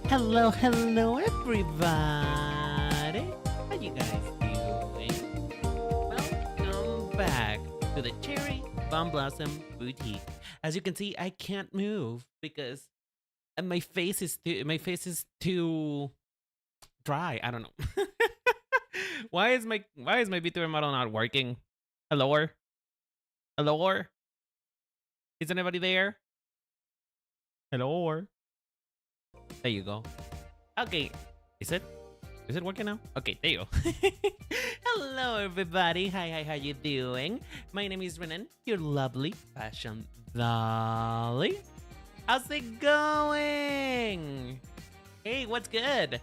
Hello, hello, everybody. How you guys doing? Welcome back to the Cherry Bomb Blossom Boutique. As you can see, I can't move because my face is too dry. I don't know. why is my Vtuber model not working? Hello? Hello? Is anybody there? Hello? There you go. Okay. Is it? Is it working now? Okay, there you go. Hello, everybody. Hi, how you doing? My name is Renan, your lovely fashion dolly. How's it going? Hey, what's good?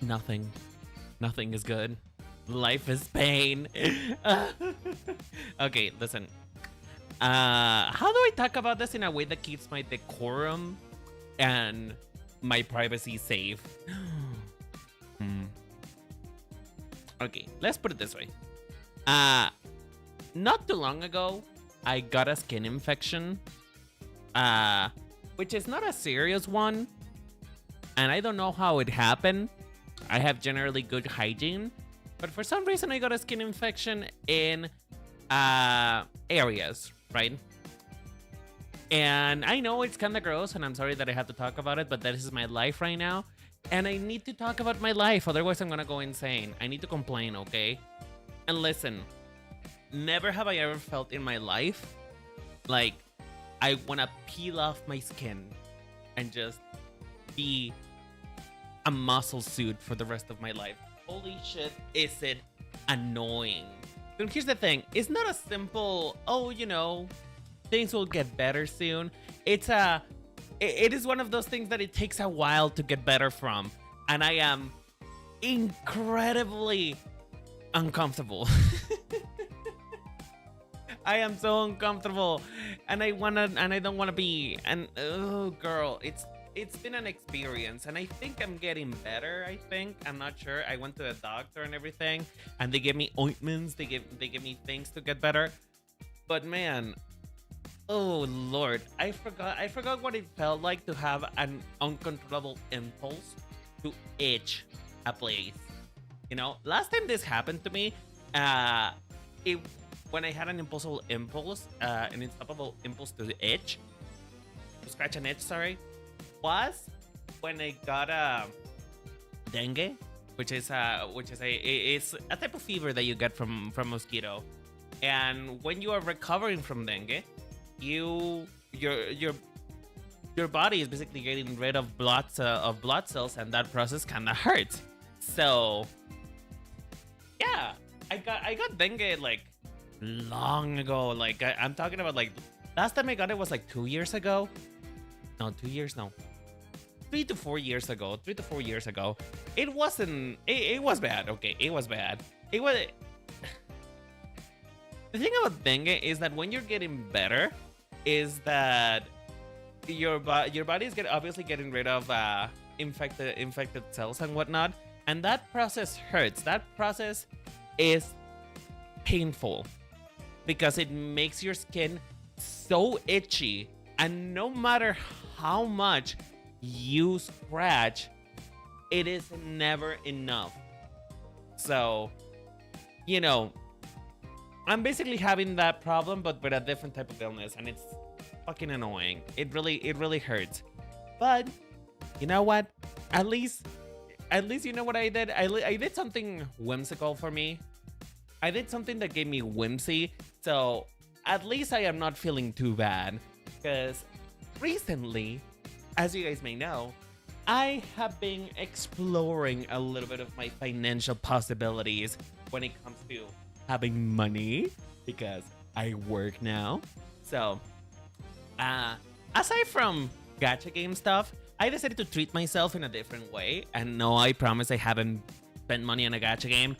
Nothing. Nothing is good. Life is pain. Okay, listen. How do I talk about this in a way that keeps my decorum and my privacy safe? Okay, let's put it this way. Not too long ago, I got a skin infection, which is not a serious one, and I don't know how it happened. I have generally good hygiene, but for some reason I got a skin infection in areas, right? And I know it's kind of gross, and I'm sorry that I have to talk about it, but this is my life right now. And I need to talk about my life, otherwise I'm gonna go insane. I need to complain, okay? And listen, never have I ever felt in my life like I wanna peel off my skin and just be a muscle suit for the rest of my life. Holy shit, is it annoying. And here's the thing, it's not a simple, oh, you know, things will get better soon. It is one of those things that it takes a while to get better from. And I am incredibly uncomfortable. I am so uncomfortable. And I don't wanna be. And oh girl, it's been an experience, and I think I'm getting better. I'm not sure. I went to the doctor and everything, and they gave me ointments, they gave me things to get better. But man, oh Lord, I forgot what it felt like to have an uncontrollable impulse to itch a place. You know, last time this happened to me, when I had an unstoppable impulse to itch, to scratch an itch, sorry, was when I got dengue, which is a type of fever that you get from mosquito. And when you are recovering from dengue, your body is basically getting rid of blood cells, and that process kind of hurts. So yeah, I got dengue like long ago. Like I'm talking about, like, last time I got it was like 2 years ago. No, 2 years, no. 3 to 4 years ago. It wasn't. It was bad. Okay, it was bad. It was. The thing about dengue is that when you're getting better, is that your body is obviously getting rid of infected cells and whatnot, and that process hurts. That process is painful because it makes your skin so itchy, and no matter how much you scratch, it is never enough. So, you know, I'm basically having that problem, but with a different type of illness, and it's fucking annoying. It really hurts. But you know what? At least you know what I did? I did something whimsical for me. I did something that gave me whimsy. So at least I am not feeling too bad. Because recently, as you guys may know, I have been exploring a little bit of my financial possibilities when it comes to having money, because I work now. So aside from gacha game stuff, I decided to treat myself in a different way. And no, I promise I haven't spent money on a gacha game.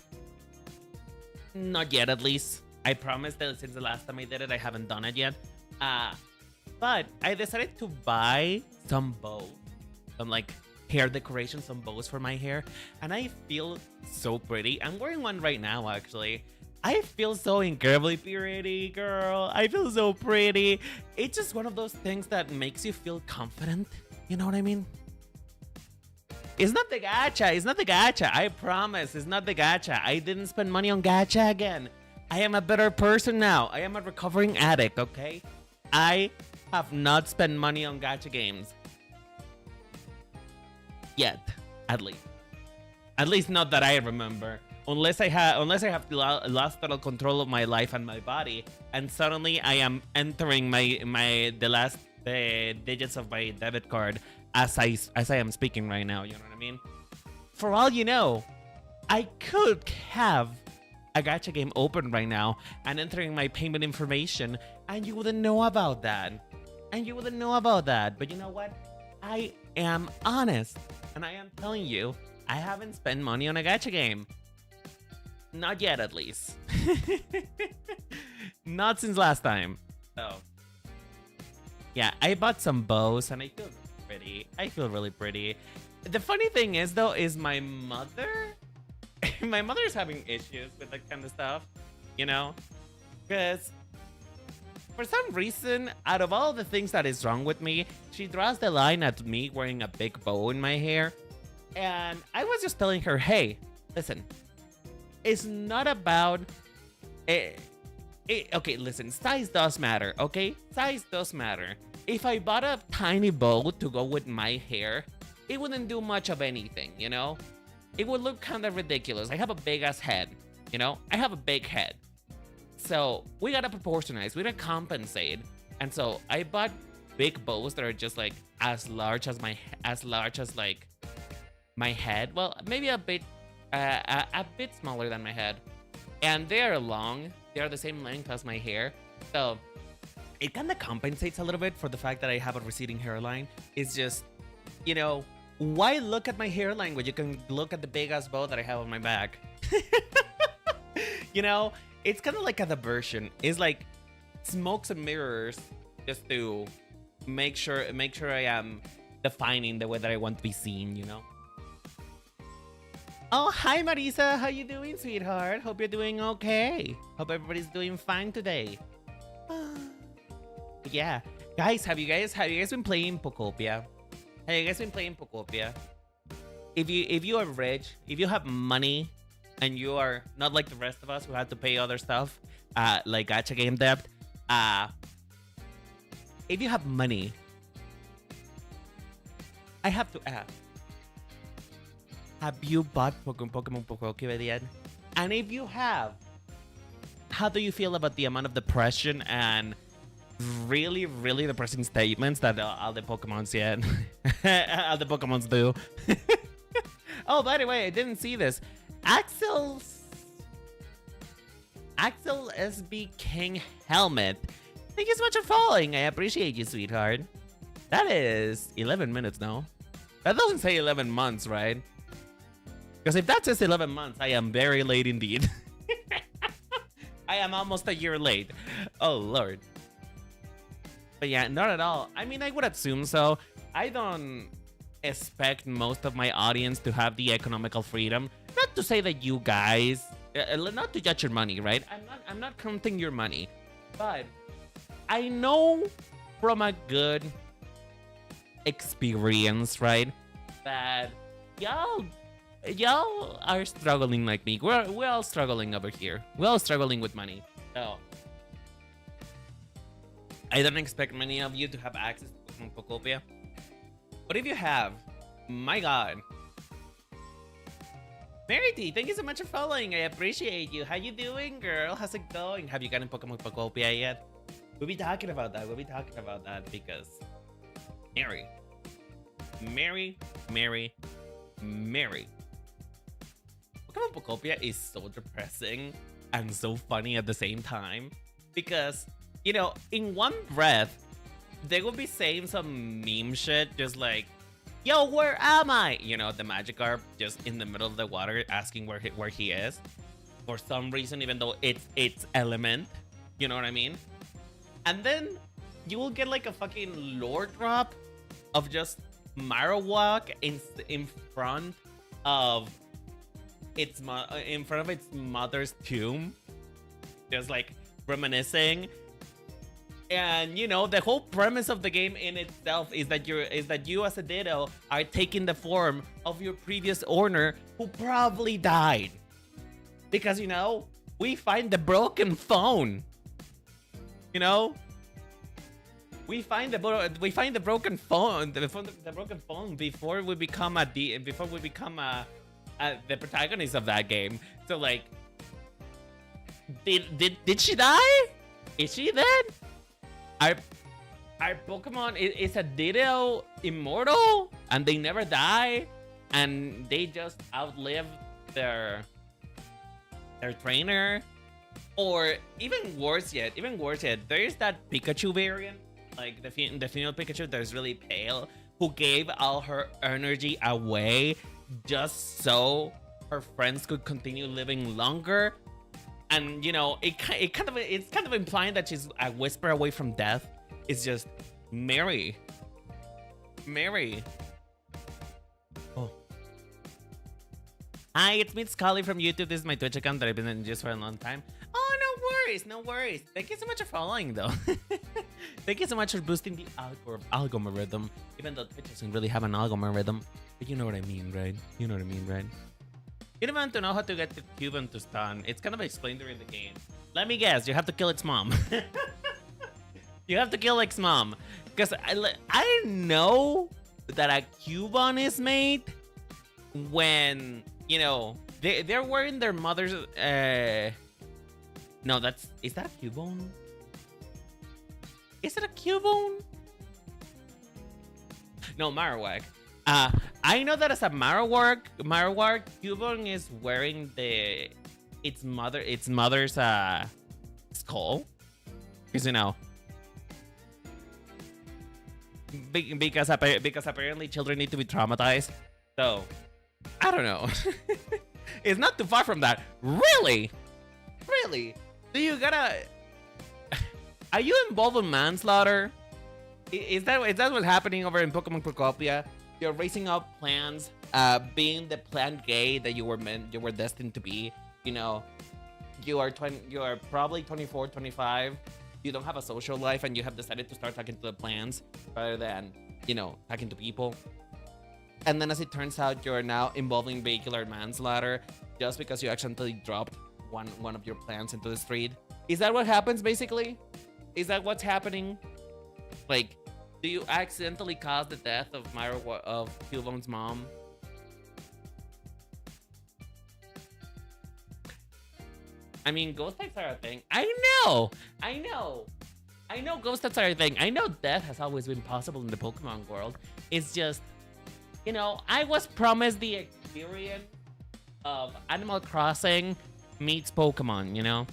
Not yet, at least. I promise that since the last time I did it, I haven't done it yet. But I decided to buy some bows, some like hair decorations, some bows for my hair, and I feel so pretty. I'm wearing one right now, actually. I feel so incredibly pretty, girl. I feel so pretty. It's just one of those things that makes you feel confident. You know what I mean? It's not the gacha. It's not the gacha. I promise. It's not the gacha. I didn't spend money on gacha again. I am a better person now. I am a recovering addict, okay? I have not spent money on gacha games. Yet, at least. At least not that I remember. Unless I have lost total control of my life and my body, and suddenly I am entering the last digits of my debit card as I am speaking right now. You know what I mean? For all you know, I could have a gacha game open right now and entering my payment information, and you wouldn't know about that. And you wouldn't know about that. But you know what? I am honest, and I am telling you, I haven't spent money on a gacha game. Not yet, at least. Not since last time. So, yeah, I bought some bows, and I feel pretty. I feel really pretty. The funny thing is, though, is my mother... my mother's having issues with that kind of stuff, you know? Because for some reason, out of all the things that is wrong with me, she draws the line at me wearing a big bow in my hair. And I was just telling her, hey, listen, it's not about... okay, listen, size does matter, okay? Size does matter. If I bought a tiny bow to go with my hair, it wouldn't do much of anything, you know? It would look kind of ridiculous. I have a big-ass head, you know? I have a big head. So we gotta proportionize, we gotta compensate. And so I bought big bows that are just like as large as like my head. Well, maybe a bit smaller than my head. And they are long. They are the same length as my hair. So it kind of compensates a little bit for the fact that I have a receding hairline. It's just, you know, why look at my hairline when you can look at the big ass bow that I have on my back? You know, it's kind of like a diversion. It's like smokes and mirrors just to make sure I am defining the way that I want to be seen, you know? Oh, hi Marisa, how you doing, sweetheart? Hope you're doing okay. Hope everybody's doing fine today. Yeah, guys, have you guys been playing Pokopia? Have you guys been playing Pokopia? If you are rich, if you have money, and you are not like the rest of us who have to pay other stuff, like gacha game debt, if you have money, I have to ask, have you bought Pokemon Pokopia yet? And if you have, how do you feel about the amount of depression and really, really depressing statements that all the Pokemons all the Pokemons do? Oh, by the way, I didn't see this. Axel SB King Helmet. Thank you so much for following. I appreciate you, sweetheart. That is 11 minutes now. That doesn't say 11 months, right? Because if that says 11 months, I am very late indeed. I am almost a year late. Oh, Lord. But yeah, not at all. I mean, I would assume so. I don't expect most of my audience to have the economical freedom. Not to say that you guys, not to judge your money, right? I'm not counting your money, but I know from a good experience, right, that y'all are struggling like me. We're all struggling over here. We're all struggling with money. So I don't expect many of you to have access to Pokopia. But if you have, my God. Verity, thank you so much for following. I appreciate you. How you doing, girl? How's it going? Have you gotten Pokemon Pokopia yet? We'll be talking about that. Because Mary. Pokemon Pokopia is so depressing and so funny at the same time. Because, you know, in one breath, they will be saying some meme shit, just like, yo, where am I? You know, the Magikarp just in the middle of the water asking where he is. For some reason, even though it's Element. You know what I mean? And then you will get like a fucking lore drop of just Marowak in front of its mother's tomb. Just like reminiscing. And you know, the whole premise of the game in itself is that you as a Ditto are taking the form of your previous owner who probably died. Because you know, we find the broken phone. You know? We find the broken phone, the broken phone before we become the protagonist of that game. So like, did she die? Is she dead? Our Pokemon is a Ditto immortal and they never die and they just outlive their trainer. Or even worse yet, there is that Pikachu variant, like the female Pikachu that is really pale, who gave all her energy away just so her friends could continue living longer. And you know, it's kind of implying that she's a whisper away from death. It's just Mary. Oh. Hi, it's me, Scully from YouTube. This is my Twitch account that I've been in just for a long time. Oh, no worries. Thank you so much for following, though. Thank you so much for boosting the algorithm. Even though Twitch doesn't really have an algorithm, but you know what I mean, right? You don't want to know how to get the Cuban to stun. It's kind of explained during the game. Let me guess, you have to kill its mom. You have to kill its mom. Because I know that a Cuban is made when, you know, they're wearing their mother's... No, is that a Cubone? Is it a Cubone? No, Marowak. I know that as a Marowak, Cubone is wearing its mother's skull. Because, you know, because apparently children need to be traumatized. So, I don't know. It's not too far from that. Really? Do you gotta... Are you involved in manslaughter? Is that what's happening over in Pokemon Procopia? You're raising up plans, being the plant gay that you were destined to be. You know, you are probably 24, 25. You don't have a social life, and you have decided to start talking to the plants rather than, you know, talking to people. And then, as it turns out, you're now involving vehicular manslaughter just because you accidentally dropped one of your plants into the street. Is that what happens, basically? Is that what's happening? Like, do you accidentally cause the death of Cubone's mom? I mean, ghost types are a thing. I know ghost types are a thing. I know death has always been possible in the Pokemon world. It's just, you know, I was promised the experience of Animal Crossing meets Pokemon, you know?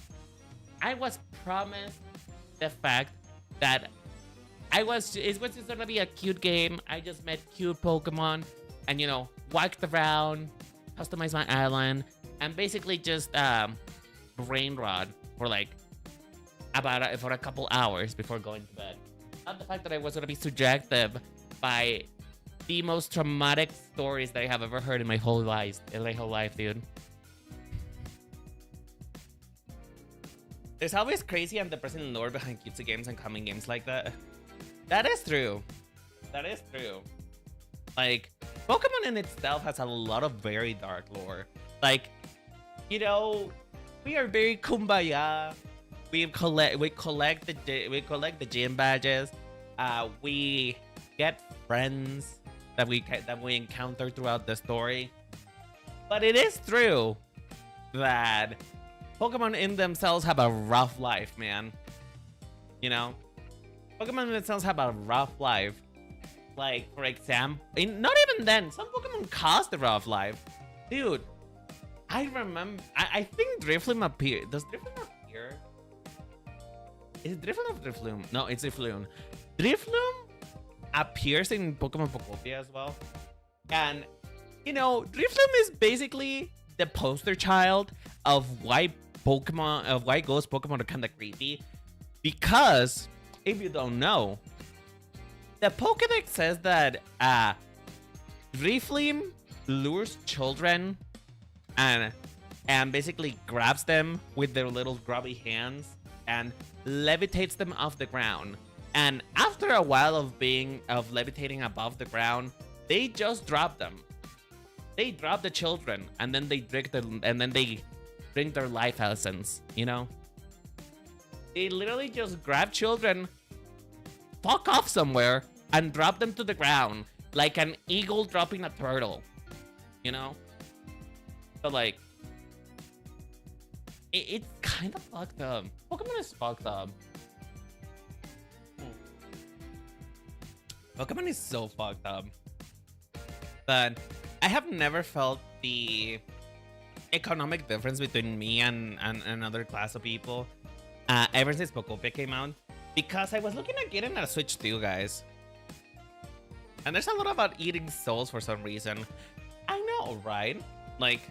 I was promised the fact that it was just gonna be a cute game. I just met cute Pokemon and, you know, walked around, customized my island, and basically just brain rot for like for a couple hours before going to bed. Not the fact that I was gonna be subjected by the most traumatic stories that I have ever heard in my whole life, dude. There's always crazy and depressing lore behind cutesy games and common games like that. That is true. Like, Pokemon in itself has a lot of very dark lore. Like, you know, we are very kumbaya. We collect the gym badges. We get friends that we encounter throughout the story. But it is true that Pokemon in themselves have a rough life, man. You know? Pokemon in themselves have a rough life. Like, for example, not even then, some Pokemon cause the rough life. Dude, I remember, I think Drifloon appeared. Does Drifloon appear? Is it Drifloon or Drifloon? No, it's Drifloon. Drifloon appears in Pokemon Pocopia as well. And, you know, Drifloon is basically the poster child of why ghost Pokemon are kind of creepy. Because, if you don't know, the Pokedex says that Drifloon lures children and basically grabs them with their little grubby hands and levitates them off the ground. And after a while of levitating above the ground, they just drop them. They drop the children, and then they drink their life essence. You know, they literally just grab children, fuck off somewhere, and drop them to the ground like an eagle dropping a turtle. You know, so like, it's kind of fucked up. Pokemon is fucked up. Pokemon is so fucked up. But I have never felt the economic difference between me and another class of people ever since Pokopia came out. Because I was looking at getting a Switch 2, guys. And there's a lot about eating souls for some reason. I know, right? Like,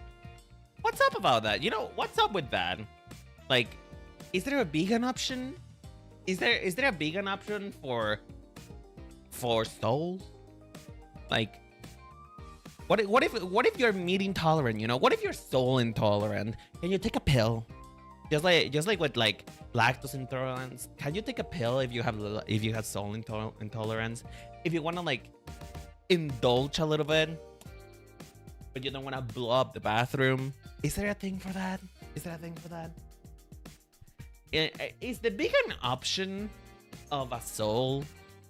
what's up about that? You know, what's up with that? Like, is there a vegan option? Is there a vegan option for souls? Like, what if you're meat intolerant? You know, what if you're soul intolerant? Can you take a pill? Just like with like lactose intolerance, can you take a pill if you have soul intolerance? If you want to like indulge a little bit, but you don't want to blow up the bathroom, is there a thing for that? Is there a thing for that? Is the vegan option of a soul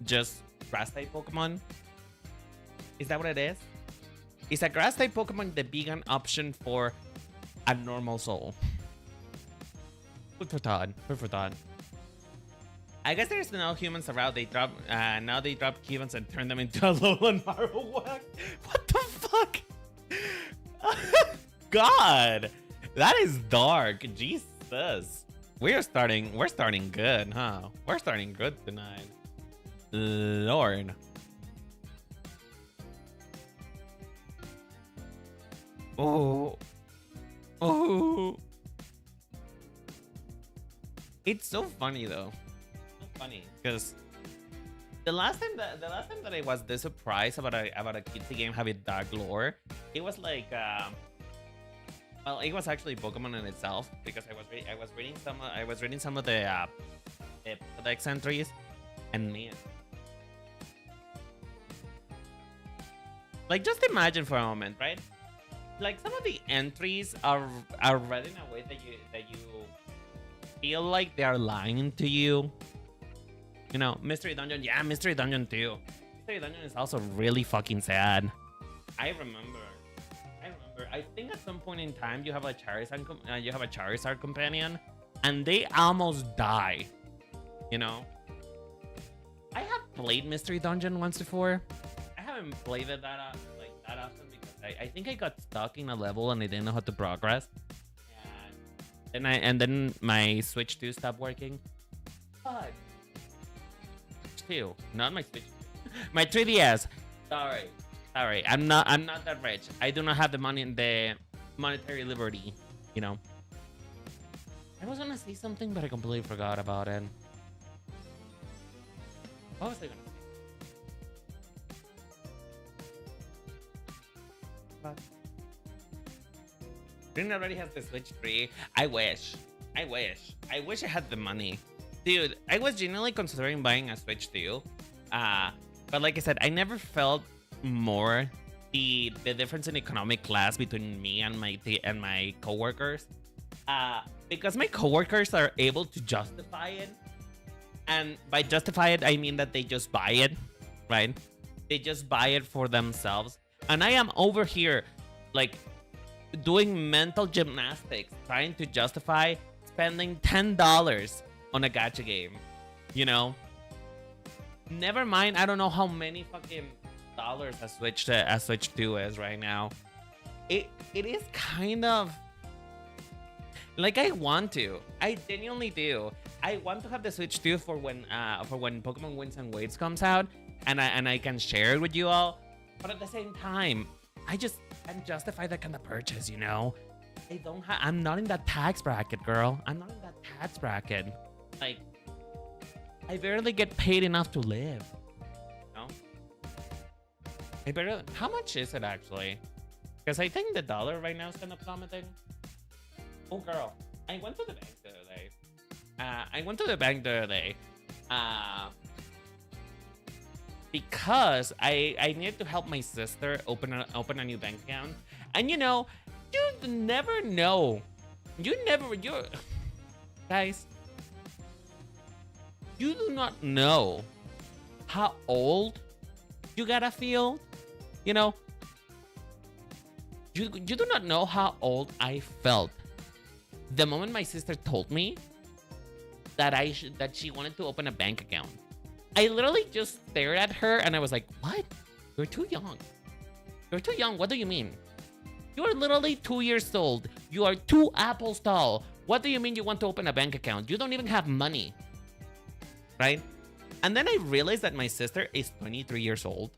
just grass type Pokemon? Is that what it is? Is a grass type Pokemon the vegan option for a normal soul? Food for thought. Food for thought. I guess there's no humans around. Now they drop humans and turn them into a Alolan Marowak. What the fuck? God, that is dark. Jesus, we're starting good, huh? We're starting good tonight. Lord. Oh. It's so funny though. So funny because the last time that I was this surprised about a kids game having dark lore, it was like well, it was actually Pokemon in itself because I was reading some of the Podex entries, and man, like just imagine for a moment, right? Like some of the entries are read in a way that you feel like they are lying to you. You know, Mystery Dungeon, yeah, Mystery Dungeon too. Mystery Dungeon is also really fucking sad. I remember. I think at some point in time you have a Charizard companion, and they almost die. You know, I have played Mystery Dungeon once before. I haven't played it that often because I think I got stuck in a level and I didn't know how to progress. And then my Switch 2 stopped working. But Switch 2, not my Switch 2. My 3DS. Sorry. I'm not that rich. I do not have the monetary liberty, you know. I was gonna say something, but I completely forgot about it. What was I gonna say? Green already has the Switch 3. I wish I had the money. Dude, I was genuinely considering buying a Switch 2. But like I said, I never felt more the difference in economic class between me and my coworkers. Because my coworkers are able to justify it. And by justify it, I mean that they just buy it, right? They just buy it for themselves. And I am over here, like, doing mental gymnastics, trying to justify spending $10 on a gacha game, you know? Never mind, I don't know how many fucking dollars a Switch 2 is right now. It is kind of like I genuinely do. I want to have the Switch 2 for when Pokemon Winds and Waves comes out, and I can share it with you all. But at the same time, I'm justified that kind of purchase, you know? I'm not in that tax bracket, girl. I'm not in that tax bracket. Like, I barely get paid enough to live. You know? How much is it actually? Because I think the dollar right now is kind of plummeting. Oh, girl. I went to the bank the other day. I went to the bank the other day. Because I needed to help my sister open a new bank account. And you never know. You guys, you do not know how old you gotta feel. You do not know how old I felt the moment my sister told me that she wanted to open a bank account. I literally just stared at her and I was like, what? You're too young. You're too young. What do you mean? You're literally 2 years old. You are 2 apples tall. What do you mean you want to open a bank account? You don't even have money. Right? And then I realized that my sister is 23 years old.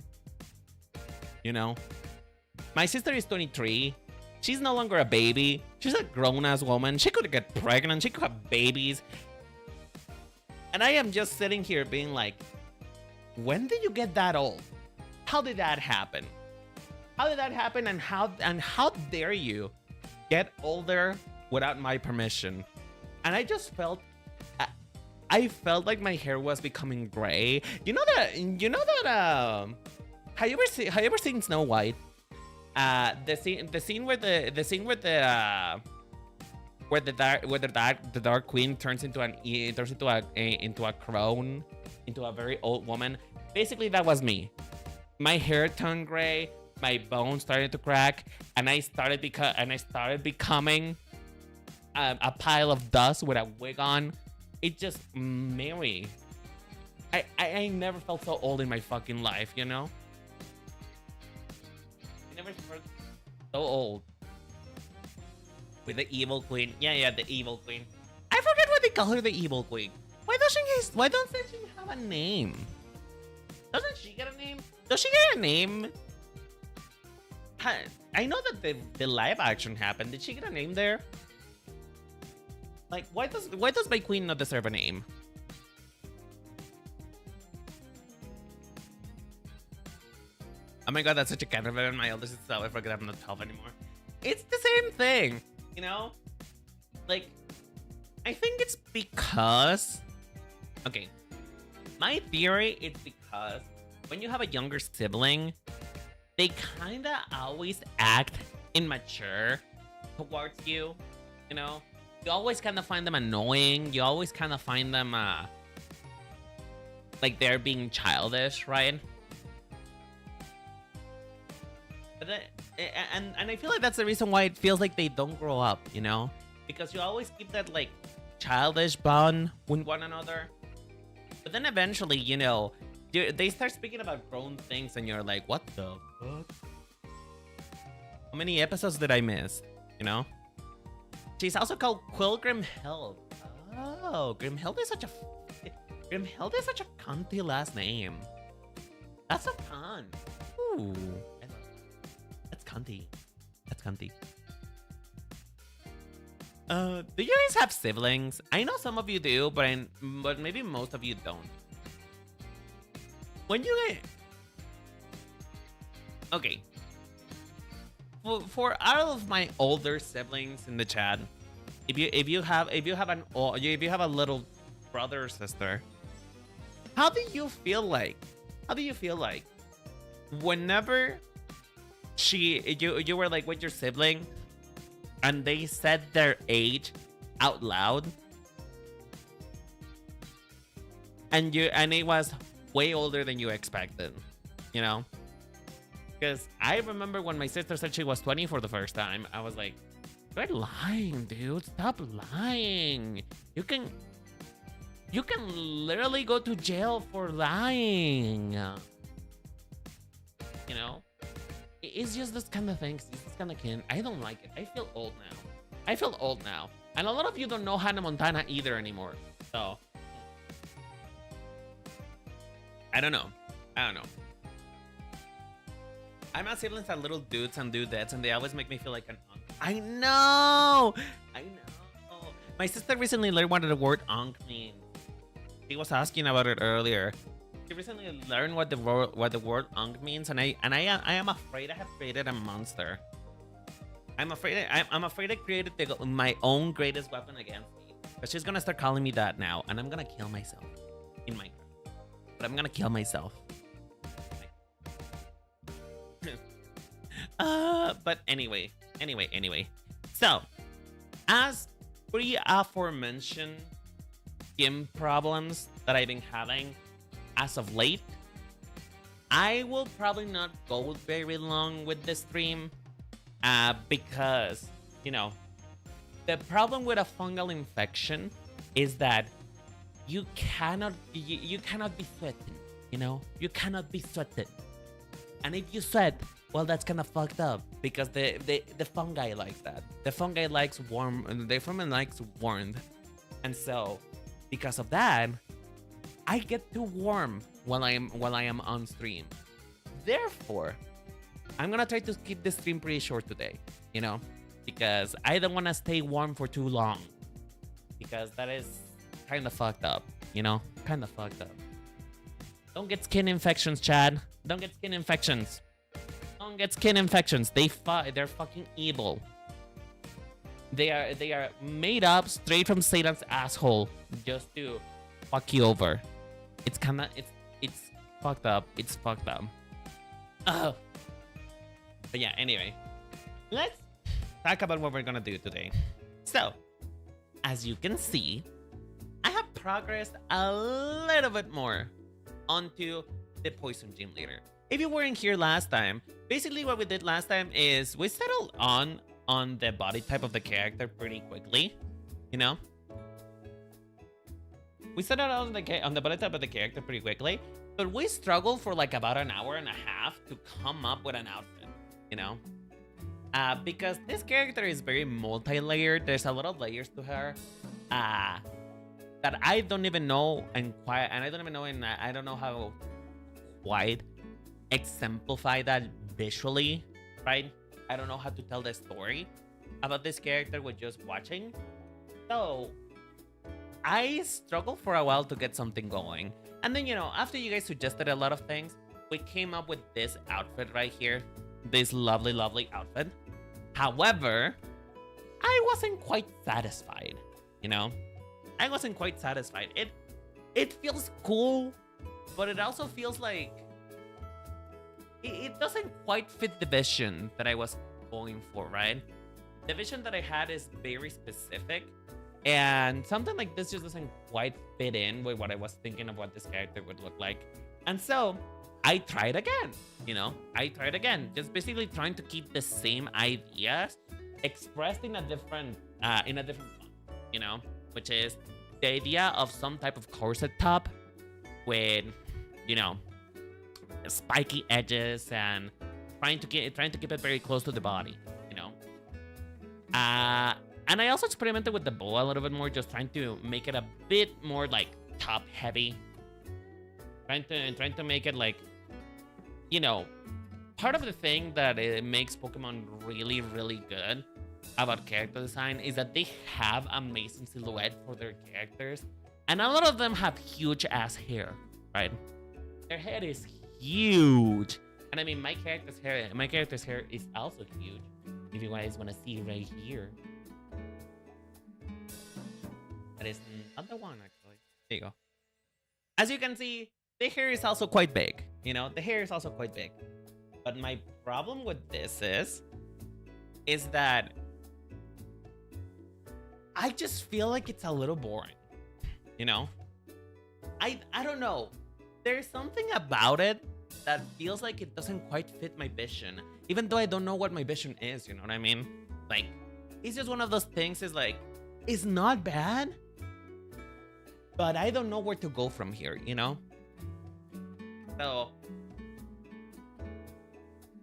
My sister is 23. She's no longer a baby. She's a grown-ass woman. She could get pregnant. She could have babies. And I am just sitting here being like, when did you get that old? How did that happen? How did that happen? And how dare you get older without my permission? And I just felt, I felt like my hair was becoming gray. You know that have you ever seen Snow White? The scene where the Dark Queen turns into a crone, into a very old woman. Basically, that was me. My hair turned gray, my bones started to crack, and I started becoming a pile of dust with a wig on. It just Mary. I never felt so old in my fucking life, I never felt so old. With the evil queen. Yeah, the evil queen. I forget what they call her, the evil queen. Why doesn't she have a name? Doesn't she get a name? Does she get a name? I know that the live action happened. Did she get a name there? Like, why does my queen not deserve a name? Oh my god, that's such a counterfeit on my eldest sister. I forget I'm not 12 anymore. It's the same thing. Like, I think it's because, okay, my theory is because when you have a younger sibling, they kind of always act immature towards you, you always kind of find them annoying. You always kind of find them, like they're being childish, right? But and I feel like that's the reason why it feels like they don't grow up, because you always keep that like childish bond with one another. But then eventually, they start speaking about grown things and you're like, what the fuck? How many episodes did I miss? She's also called Quill Grimhild. Oh, Grimhild is such a cunty last name. That's so cunt. Ooh. That's cunty. Do you guys have siblings? I know some of you do, but maybe most of you don't. When you guys... Okay. For all of my older siblings in the chat, if you have a little brother or sister, how do you feel like whenever you were like with your sibling and they said their age out loud and it was way older than you expected, Because I remember when my sister said she was 20 for the first time, I was like, you're lying, dude. Stop lying. You can literally go to jail for lying. It's just this kind of thing. It's this kind of kid. I don't like it. I feel old now. And a lot of you don't know Hannah Montana either anymore. So, I don't know. My siblings are little dudes and dudettes, and they always make me feel like an uncle. I know. My sister recently learned what the word unk means. She was asking about it earlier. She recently learned what the word unk means, and I am afraid I have created a monster. I'm afraid I created my own greatest weapon against me. But she's gonna start calling me that now, and I'm gonna kill myself in Minecraft. But I'm gonna kill myself. But anyway. So, as pre-aforementioned skin problems that I've been having as of late, I will probably not go very long with the stream, because, you know, the problem with a fungal infection is that you cannot be sweating, you know? You cannot be sweating. And if you sweat, well, that's kind of fucked up because the fungi likes that. The fungi likes warm, the fungi likes warmth. And so, because of that, I get too warm while I am on stream. Therefore, I'm gonna try to keep the stream pretty short today, you know, because I don't want to stay warm for too long, because that is kind of fucked up, you know, kind of fucked up. Don't get skin infections, Chad. Don't get skin infections. Don't get skin infections. They're fucking evil. They are made up straight from Satan's asshole just to fuck you over. It's fucked up. It's fucked up. Oh. But yeah, anyway. Let's talk about what we're gonna do today. So, as you can see, I have progressed a little bit more onto the Poison Gym Leader. If you weren't here last time, basically what we did last time is we settled on the body type of the character pretty quickly, you know? We settled on the body type of the character pretty quickly, but we struggled for like about an hour and a half to come up with an outfit, you know? Because this character is very multi-layered. There's a lot of layers to her that I don't even know I don't know how quite exemplify that visually, right? I don't know how to tell the story about this character with just watching. So I struggled for a while to get something going. And then, you know, after you guys suggested a lot of things, we came up with this outfit right here. This lovely, lovely outfit. However, I wasn't quite satisfied, you know? I wasn't quite satisfied. It feels cool, but it also feels like it doesn't quite fit the vision that I was going for, right? The vision that I had is very specific, and something like this just doesn't quite fit in with what I was thinking of what this character would look like. And so I tried again, you know? I tried again, just basically trying to keep the same ideas expressed in a different font, you know? Which is the idea of some type of corset top with, you know, spiky edges and trying to keep it very close to the body, you know. And I also experimented with the bow a little bit more, just trying to make it a bit more like top heavy, trying to make it like, you know, part of the thing that it makes Pokemon really, really good about character design is that they have amazing silhouette for their characters, and a lot of them have huge ass hair, right? Their head is huge, and I mean my character's hair is also huge. If you guys want to see right here, that is not the one actually. There you go. As you can see, the hair is also quite big. You know, the hair is also quite big. But my problem with this is that I just feel like it's a little boring. You know, I don't know. There's something about it that feels like it doesn't quite fit my vision, even though I don't know what my vision is, you know what I mean? Like, it's just one of those things, is like, it's not bad, but I don't know where to go from here, you know? So,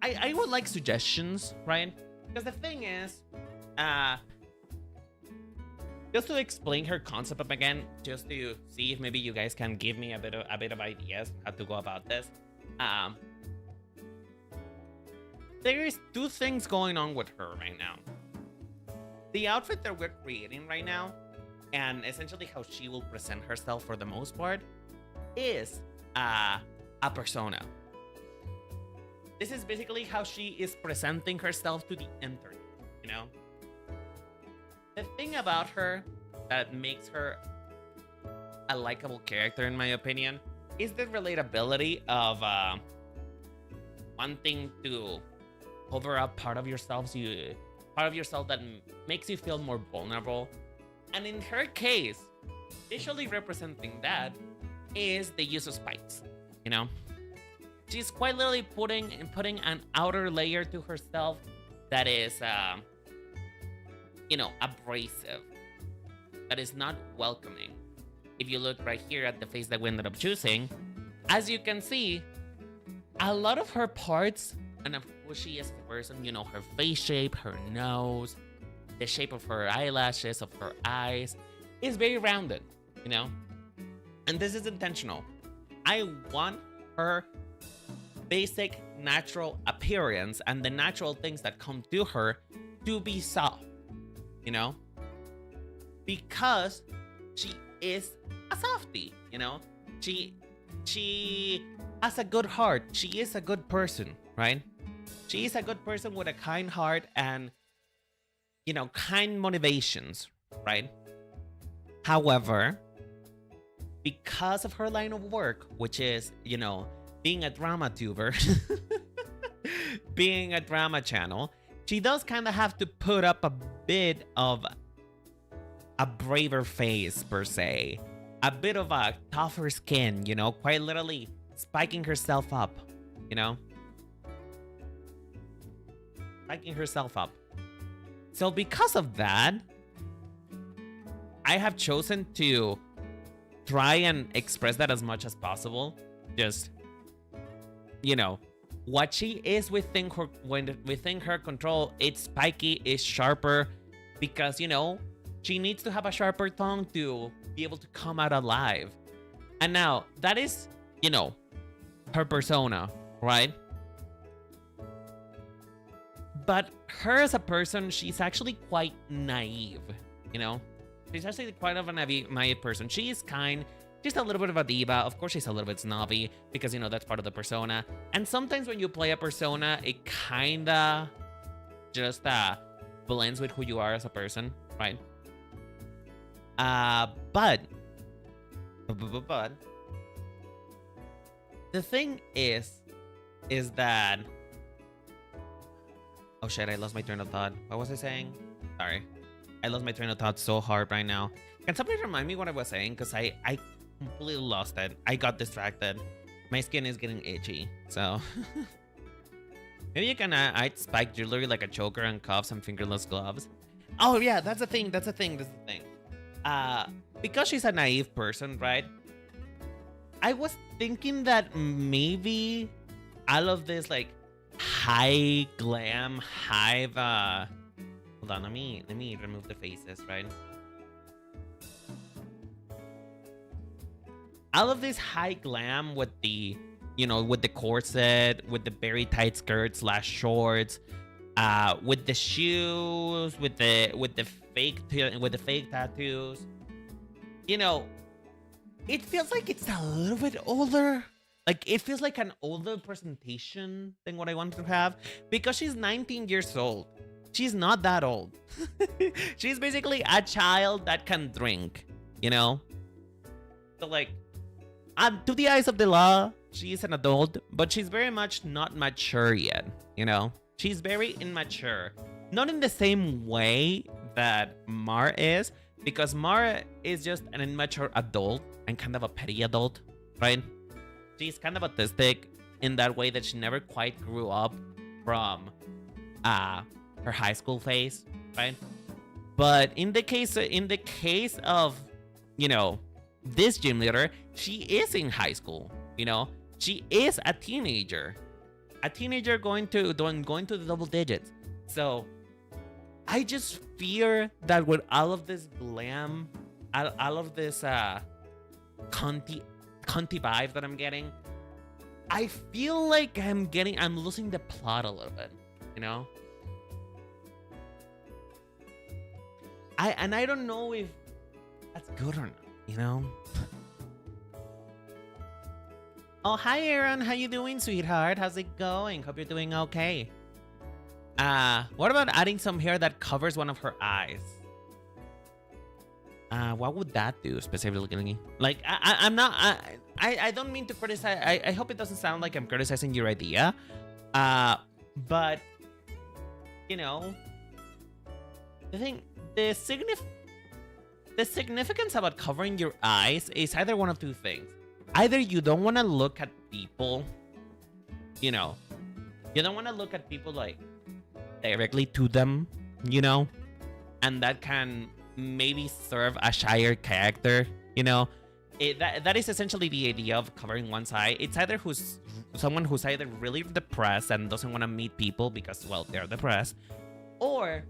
I would like suggestions, right? Because the thing is, just to explain her concept up again, just to see if maybe you guys can give me a bit of ideas how to go about this. There is two things going on with her right now. The outfit that we're creating right now, and essentially how she will present herself for the most part, is a persona. This is basically how she is presenting herself to the internet, you know? The thing about her that makes her a likable character, in my opinion, is the relatability of wanting to cover up part of yourself, that makes you feel more vulnerable. And in her case, visually representing that is the use of spikes. You know, she's quite literally putting an outer layer to herself that is, abrasive, that is not welcoming. If you look right here at the face that we ended up choosing, as you can see, a lot of her parts, and of who she is as a person, her face shape, her nose, the shape of her eyelashes, of her eyes, is very rounded, And this is intentional. I want her basic natural appearance and the natural things that come to her to be soft, Because she is a softie, She has a good heart. She is a good person, right? She is a good person with a kind heart and, kind motivations, right? However, because of her line of work, which is, being a drama tuber, being a drama channel, she does kind of have to put up a bit of a braver face, per se. A bit of a tougher skin, quite literally spiking herself up, Spiking herself up. So because of that, I have chosen to try and express that as much as possible. Just, what she is within her control, it's spiky, it's sharper, because, she needs to have a sharper tongue to be able to come out alive. And now, that is, her persona, right? But her as a person, she's actually quite naive, She's actually quite of a naive person. She is kind, just a little bit of a diva. Of course, she's a little bit snobby because, that's part of the persona. And sometimes when you play a persona, it kinda just blends with who you are as a person, right? But the thing is that, oh shit, I lost my train of thought. What was I saying? Sorry. I lost my train of thought so hard right now. Can somebody remind me what I was saying? Because I completely lost it. I got distracted. My skin is getting itchy. So maybe you can add spike jewelry like a choker and cuffs and fingerless gloves. Oh yeah, that's the thing. Because she's a naive person, right? I was thinking that maybe all of this like high glam, hold on, let me remove the faces, right? All of this high glam with the, with the corset, with the very tight skirts / shorts, with the shoes, with the fake tattoos. It feels like it's a little bit older. Like, it feels like an older presentation than what I wanted to have, because she's 19 years old. She's not that old. She's basically a child that can drink, So, like, to the eyes of the law, she is an adult, but she's very much not mature yet, She's very immature. Not in the same way that Mar is, because Mar is just an immature adult and kind of a petty adult, right? She's kind of autistic in that way that she never quite grew up from her high school phase, right? But in the case of, this gym leader, she is in high school, She is a teenager going to the double digits. So I just fear that with all of this glam, all of this cunty vibe that I'm getting, I feel like I'm losing the plot a little bit, I don't know if that's good or not, Oh, hi Aaron, how you doing, sweetheart? How's it going? Hope you're doing okay. What about adding some hair that covers one of her eyes? What would that do specifically? Like, I'm not. I don't mean to criticize. I hope it doesn't sound like I'm criticizing your idea. But you know, the thing, the significance about covering your eyes is either one of two things. Either you don't want to look at people, you know, you don't want to look at people like directly to them, you know, and that can maybe serve a shyer character, you know. That is essentially the idea of covering one eye. It's either someone who's either really depressed and doesn't want to meet people because, well, they're depressed, or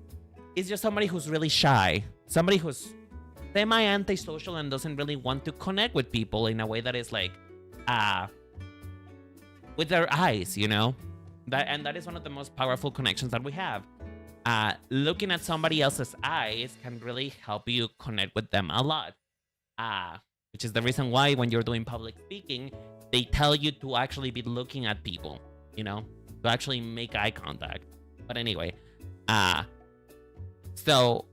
it's just somebody who's really shy, somebody who's semi-antisocial and doesn't really want to connect with people in a way that is like, with their eyes, you know. That is one of the most powerful connections that we have. Looking at somebody else's eyes can really help you connect with them a lot. Which is the reason why when you're doing public speaking, they tell you to actually be looking at people, you know, to actually make eye contact. But anyway, so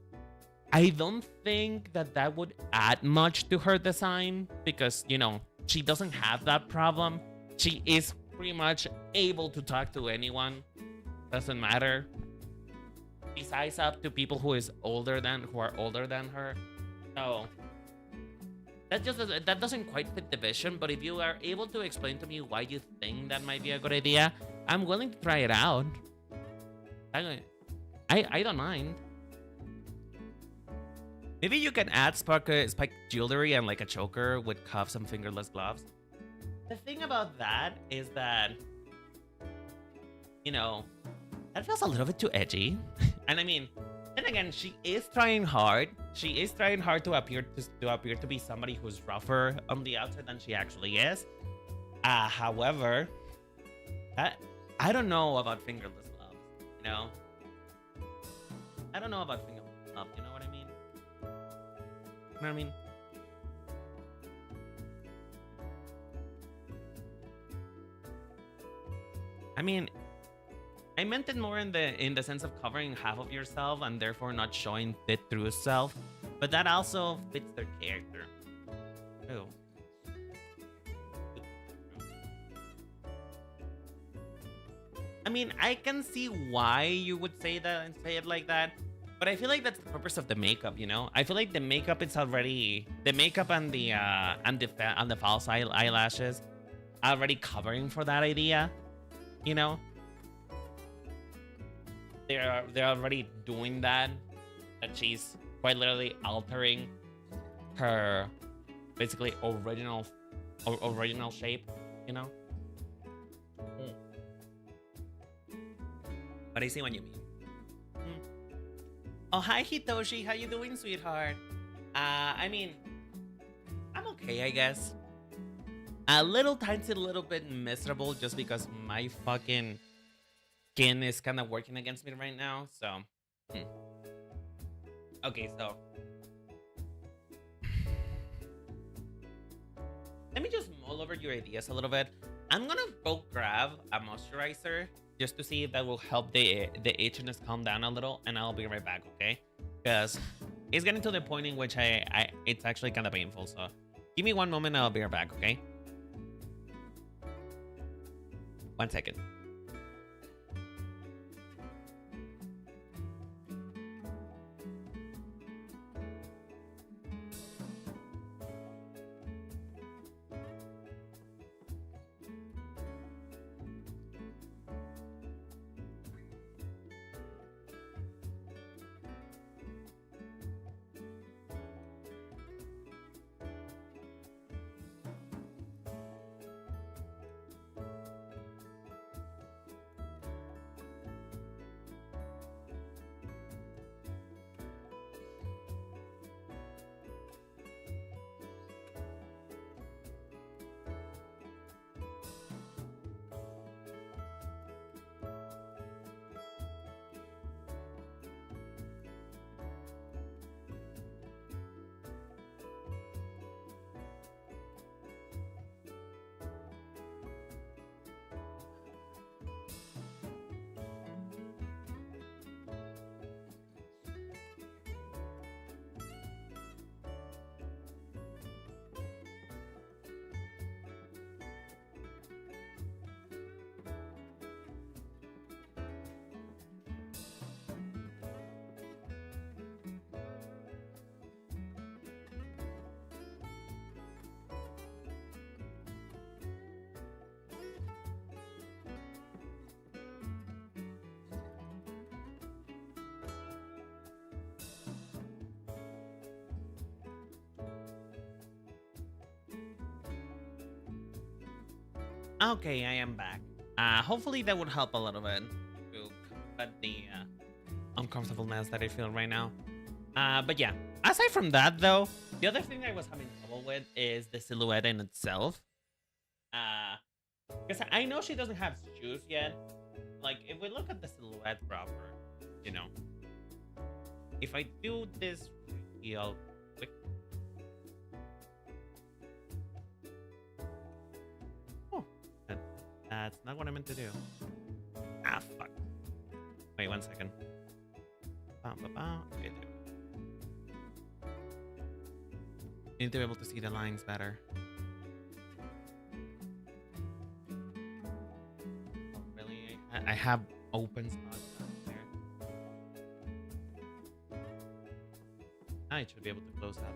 I don't think that would add much to her design because, you know, she doesn't have that problem. She is pretty much able to talk to anyone. Doesn't matter. She size up to people who are older than her. So that doesn't quite fit the vision, but if you are able to explain to me why you think that might be a good idea, I'm willing to try it out. I don't mind. Maybe you can add spike jewelry and like a choker with cuffs and fingerless gloves. The thing about that is that, you know, that feels a little bit too edgy. And I mean, then again, she is trying hard. She is trying hard to appear to be somebody who's rougher on the outside than she actually is. However, I don't know about fingerless gloves. You know, I don't know about fingerless gloves. You know what I mean? You know what I mean? I mean, I meant it more in the sense of covering half of yourself and therefore not showing the true self, but that also fits their character. Oh. I mean, I can see why you would say that and say it like that, but I feel like that's the purpose of the makeup, you know? I feel like the makeup is already the makeup and the false eyelashes are already covering for that idea, you know? They're already doing that she's quite literally altering her basically original shape, you know. But I see what you mean. Oh, hi Hitoshi, how you doing, sweetheart? I mean, I'm okay, I guess. A little bit miserable just because my fucking skin is kind of working against me right now, so okay, so let me just mull over your ideas a little bit. I'm gonna go grab a moisturizer just to see if that will help the itchiness calm down a little, and I'll be right back, okay? Because it's getting to the point in which it's actually kind of painful, so give me one moment and I'll be right back, okay? 1 second. Okay, I am back. Hopefully that would help a little bit to combat the uncomfortableness that I feel right now. But yeah, aside from that though, the other thing I was having trouble with is the silhouette in itself. Because I know she doesn't have shoes yet. Like, if we look at the silhouette proper, you know, if I do this real quick. Oh, that's not what I meant to do. Ah, fuck. Wait 1 second. Okay, there. Need to be able to see the lines better. Oh, really? I have open spots down there. I should be able to close up.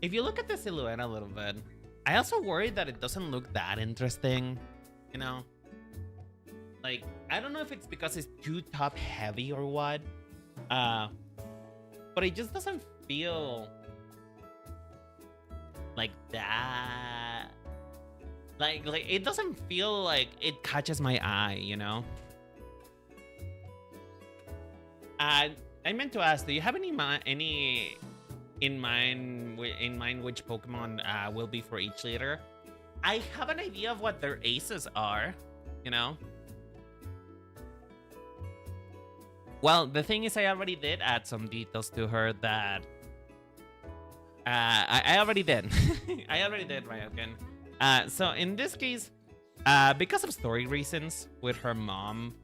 If you look at the silhouette a little bit, I also worry that it doesn't look that interesting, you know? Like, I don't know if it's because it's too top heavy or what, but it just doesn't feel like that. Like it doesn't feel like it catches my eye, you know? I meant to ask, do you have any in mind which Pokemon will be for each leader? I have an idea of what their aces are, you know? Well, the thing is, I already did add some details to her that I already did. I already did, Ryoken. So in this case, because of story reasons, with her mom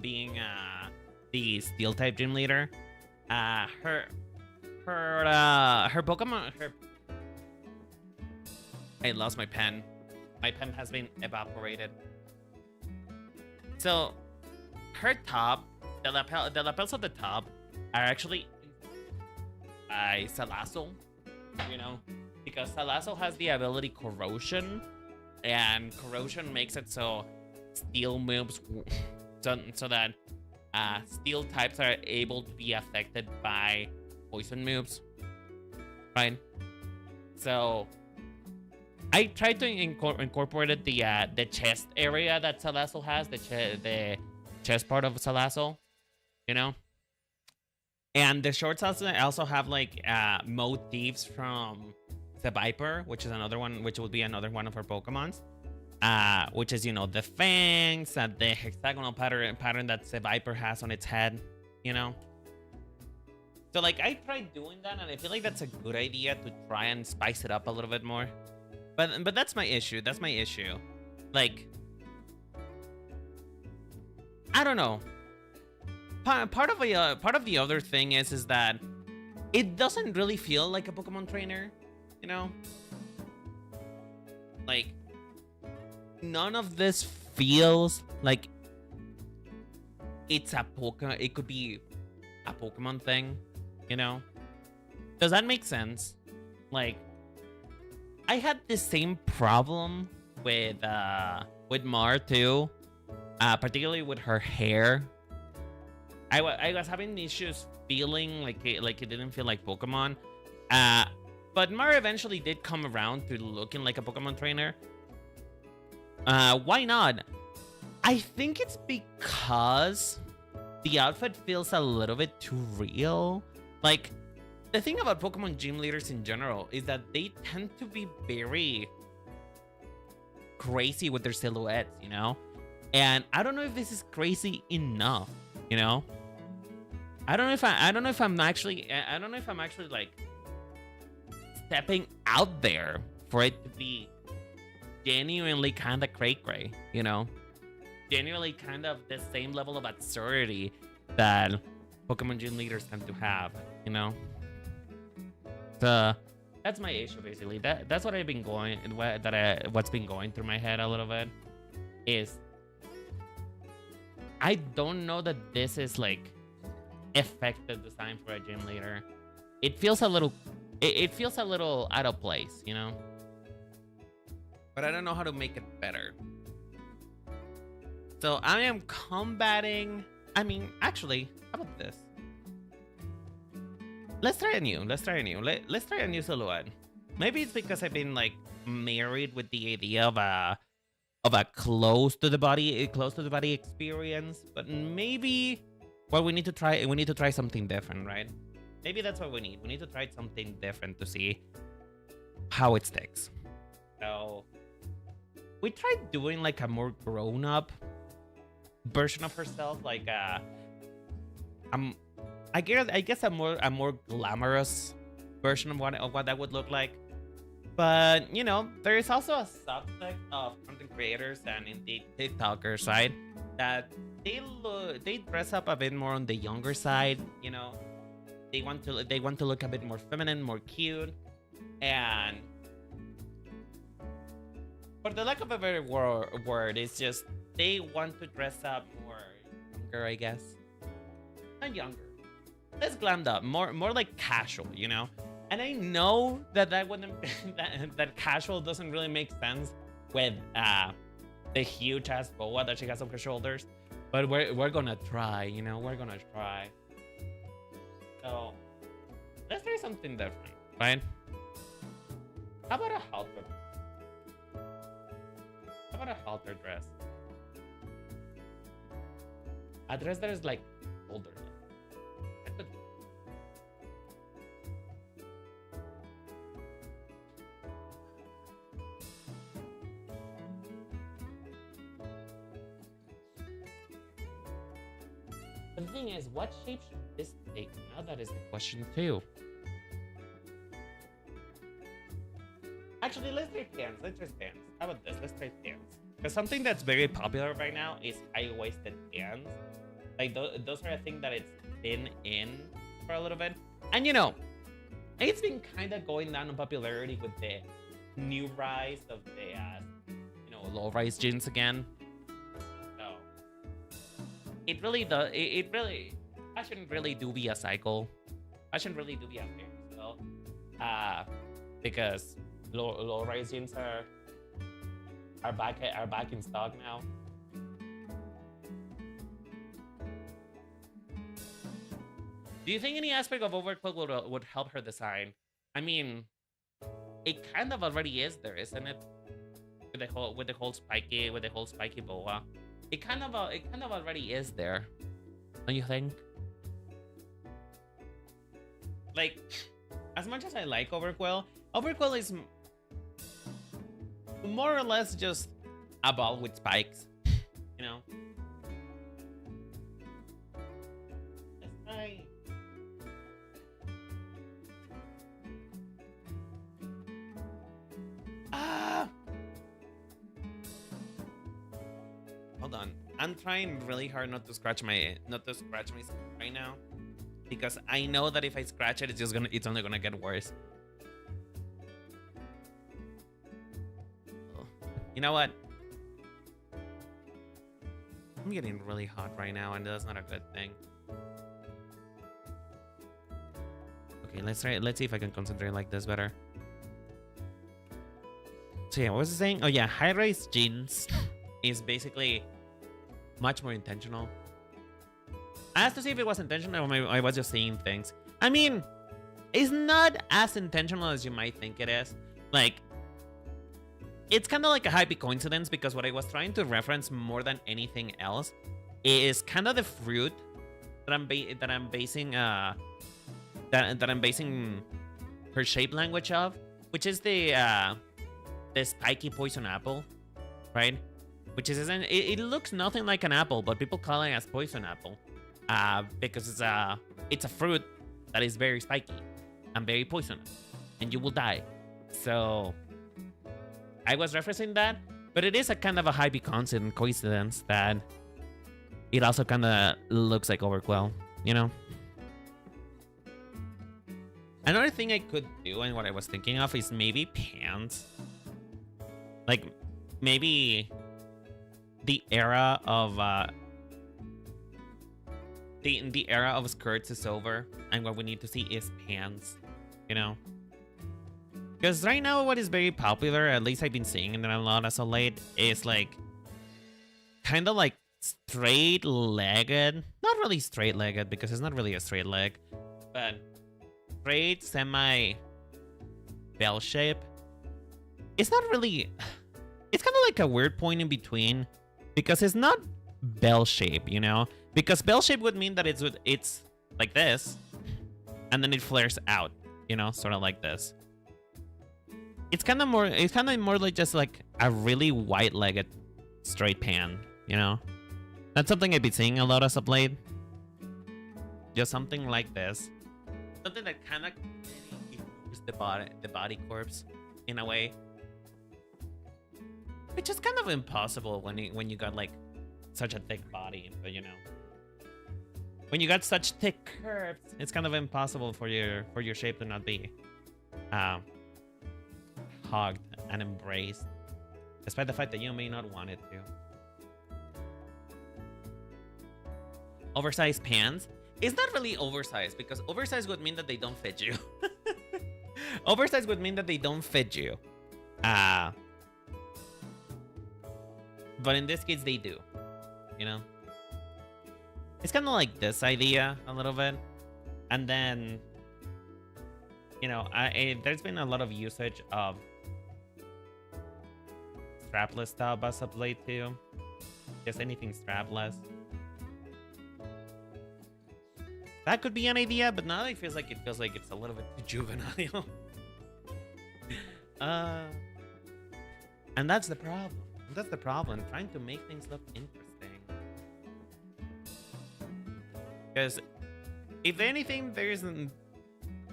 being the Steel type gym leader, her Pokemon. I lost my pen. My pen has been evaporated. So her top, the lapels at the top are actually by Salazzle, you know, because Salazzle has the ability Corrosion, and Corrosion makes it so Steel moves so that Steel types are able to be affected by Poison moves, right? So I tried to incorporate the chest area that Salazzle has, the chest part of Salazzle, you know? And the shorts also have like Mode Thieves from Seviper, which is another one, which would be another one of her Pokemons. Which is, you know, the fangs and the hexagonal pattern that Seviper has on its head, you know? So like I tried doing that, and I feel like that's a good idea to try and spice it up a little bit more. But that's my issue. That's my issue. Like, I don't know. Part of the other thing is that it doesn't really feel like a Pokemon trainer, you know? Like, none of this feels like it's a Pokemon. It could be a Pokemon thing, you know? Does that make sense? Like, I had the same problem with Mar too, particularly with her hair. I was having issues feeling like it didn't feel like Pokemon. But Mar eventually did come around to looking like a Pokemon trainer. Why not? I think it's because the outfit feels a little bit too real. Like, the thing about Pokemon gym leaders in general is that they tend to be very crazy with their silhouettes, you know? And I don't know if this is crazy enough, you know? I don't know if I'm actually like stepping out there for it to be genuinely kind of cray-cray, you know? Genuinely kind of the same level of absurdity that Pokemon gym leaders tend to have, you know? So that's my issue, basically. That's what I've been what's been going through my head a little bit is I don't know that this is like effective design for a gym leader. It feels a little out of place, you know? But I don't know how to make it better. So I am combating. I mean, actually, how about this? Let's try a new silhouette. Maybe it's because I've been like married with the idea of a close to the body experience. But maybe, well, we need to try something different, right? Maybe that's what we need. We need to try something different to see how it sticks. So we tried doing like a more grown up version of herself, like I guess a more glamorous version of what that would look like. But you know, there is also a subset of content creators and indeed TikTokers, right? That they dress up a bit more on the younger side. You know, they want to look a bit more feminine, more cute, and for the lack of a better word, it's just they want to dress up more younger, I guess. Not younger, less glammed up, more like casual, you know. And I know that wouldn't that casual doesn't really make sense with the huge ass boa that she has on her shoulders, but we're gonna try, you know, we're gonna try. So let's try something different, right? How about a halter? How about a halter dress? A dress that is like older. That could. The thing is, what shape should this take? Now that is the question too. Actually, let's try pants. Let's try pants. How about this? Let's try pants. Because something that's very popular right now is high-waisted pants. Like those are a thing that it's been in for a little bit. And you know, it's been kind of going down in popularity with the new rise of the you know, low-rise jeans again. So it really does. It really, fashion really do be a cycle. Fashion really do be a fair cycle. Because low-rise jeans are back in stock now. Do you think any aspect of overquill would help her design? I mean, it kind of already is there, isn't it? With the whole spiky boa. It kind of already is there. Don't you think? Like, as much as I like overquill is more or less just a ball with spikes, you know. Hold on. I'm trying really hard not to scratch my skin right now, because I know that if I scratch it, it's only gonna get worse. You know what? I'm getting really hot right now, and that's not a good thing. Okay, let's try. Let's see if I can concentrate like this better. So yeah, what was I saying? Oh yeah, high-rise jeans is basically much more intentional. I asked to see if it was intentional or I was just saying things. I mean, it's not as intentional as you might think it is. Like, it's kind of like a happy coincidence, because what I was trying to reference more than anything else is kind of the fruit that I'm basing her shape language of, which is the spiky poison apple, right? Which is it looks nothing like an apple, but people call it as poison apple, because it's a fruit that is very spiky and very poisonous, and you will die. So I was referencing that, but it is a kind of a happy coincidence that it also kind of looks like overquill, you know? Another thing I could do, and what I was thinking of, is maybe pants. Like, maybe the era of the era of skirts is over, and what we need to see is pants, you know? Because right now, what is very popular, at least I've been seeing it a lot as of late, is like kind of like straight-legged. Not really straight-legged, because it's not really a straight leg, but straight, semi bell shape. It's not really... It's kind of like a weird point in between, because it's not bell shape, you know? Because bell shape would mean that it's like this, and then it flares out, you know, sort of like this. It's kind of more like just like a really wide-legged straight pan, you know? That's something I've been seeing a lot as of late. Just something like this. Something that kind of is the body corpse in a way. Which is kind of impossible when you got like such a thick body, but you know. When you got such thick curves, it's kind of impossible for your shape to not be hugged and embraced, despite the fact that you may not want it to. Oversized pants? It's not really oversized, because oversized would mean that they don't fit you. Oversized would mean that they don't fit you. But in this case, they do. You know? It's kind of like this idea a little bit. And then, you know, there's been a lot of usage of strapless stuff as of late too. Just anything strapless. That could be an idea, but now it feels like it's a little bit too juvenile. And that's the problem. That's the problem. Trying to make things look interesting. Because if anything,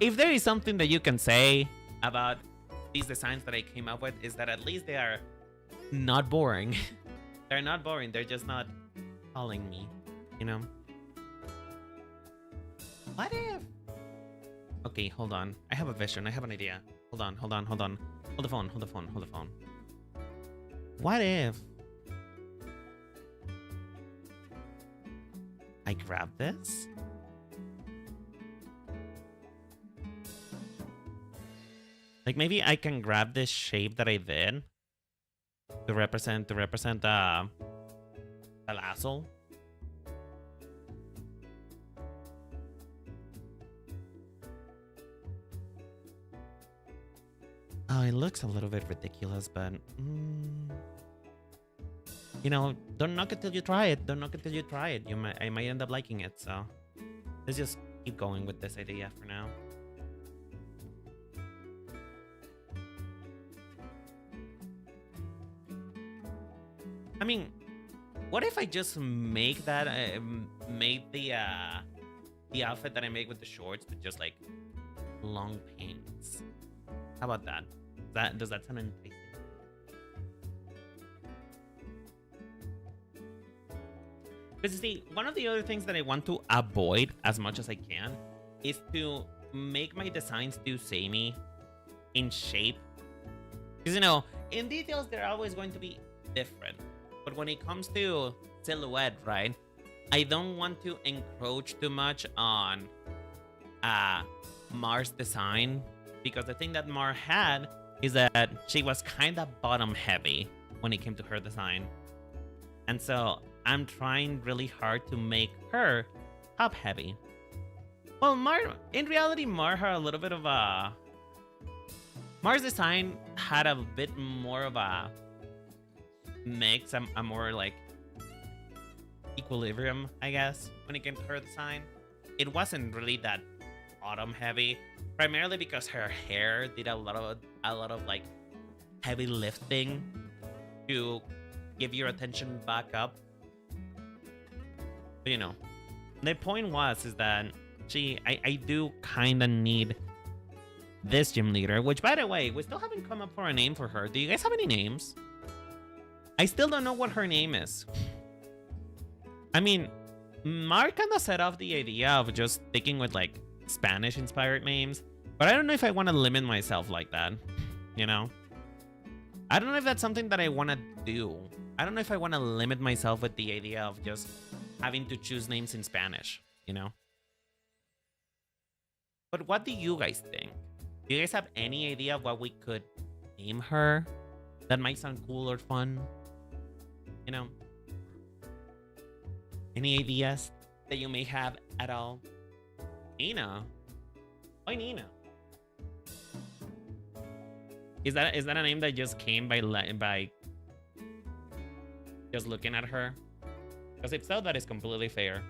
if there is something that you can say about these designs that I came up with, is that at least they are not boring. They're not boring. They're just not calling me, you know? What if... Okay, hold on. I have a vision. I have an idea. Hold on. Hold the phone. What if I grab this? Like maybe I can grab this shape that I did to represent the lasso. Oh, it looks a little bit ridiculous, but you know, don't knock it till you try it. Don't knock it till you try it. I might end up liking it. So let's just keep going with this idea for now. I mean, what if I just make that made the outfit that I make with the shorts with just like long pants? How about that? Does that sound enticing? Because you see, one of the other things that I want to avoid as much as I can is to make my designs too samey in shape. Because, you know, in details, they're always going to be different. But when it comes to silhouette, right, I don't want to encroach too much on Mar's design. Because the thing that Mar had is that she was kind of bottom heavy when it came to her design. And so I'm trying really hard to make her top heavy. Well, in reality, Mar had a little bit of a... Mar's design had a bit more of a mix, a more like equilibrium, I guess, when it came to her design. It wasn't really that bottom heavy, primarily because her hair did a lot of like heavy lifting to give your attention back up. But, you know, the point is that I do kind of need this gym leader, which, by the way, we still haven't come up for a name for her. Do you guys have any names? I still don't know what her name is. I mean, Mark kind of set off the idea of just sticking with like Spanish inspired names, but I don't know if I want to limit myself like that, you know? I don't know if that's something that I want to do. I don't know if I want to limit myself with the idea of just having to choose names in Spanish, you know? But what do you guys think? Do you guys have any idea of what we could name her that might sound cool or fun? You know? Any ideas that you may have at all? Nina? Why Nina? Is that a name that just came by just looking at her? Because if so, that is completely fair.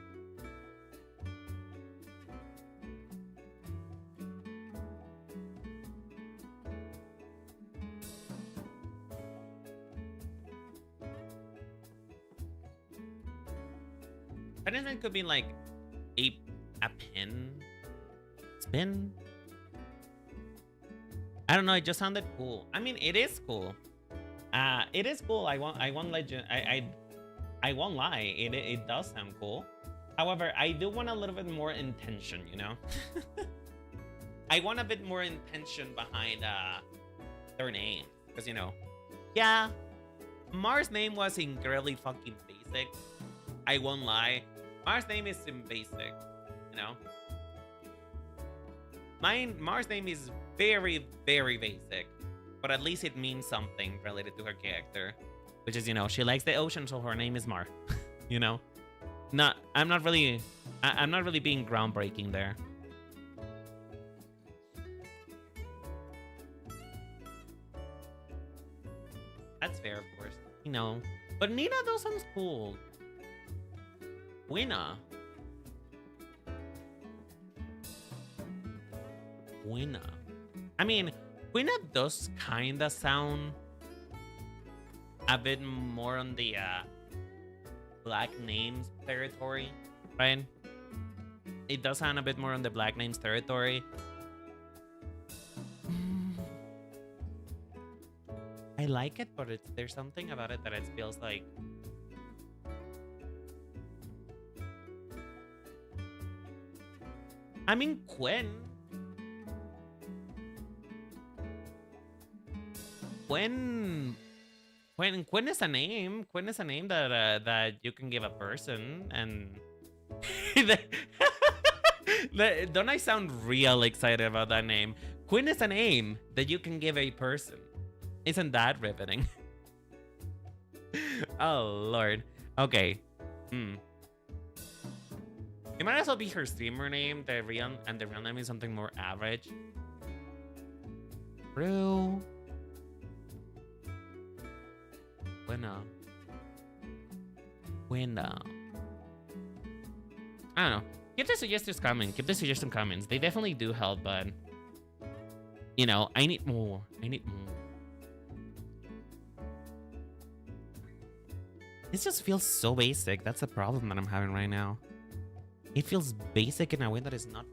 It could be like a pin spin. I don't know. It just sounded cool. I mean, it is cool. It is cool. I won't let you. I won't lie. It does sound cool. However, I do want a little bit more intention. You know. I want a bit more intention behind their name, because you know, yeah, Mars' name was incredibly fucking basic. I won't lie. Mars' name is basic, you know? Mars' name is very, very basic. But at least it means something related to her character. Which is, you know, she likes the ocean, so her name is Mar. You know? I'm not really being groundbreaking there. That's fair, of course. You know. But Nina, those sounds cool. Winner. I mean, Winner does kinda sound a bit more on the black names territory, right? It does sound a bit more on the black names territory. I like it, but there's something about it that it feels like. I mean, Quinn is a name. Quinn is a name that you can give a person, and don't I sound real excited about that name? Quinn is a name that you can give a person. Isn't that riveting? Oh Lord. Okay. It might as well be her streamer name, the real name is something more average. True. Winner. I don't know. Keep the suggestions coming. Keep the suggestion comments. They definitely do help, but you know, I need more. This just feels so basic. That's the problem that I'm having right now. It feels basic in a way that is not.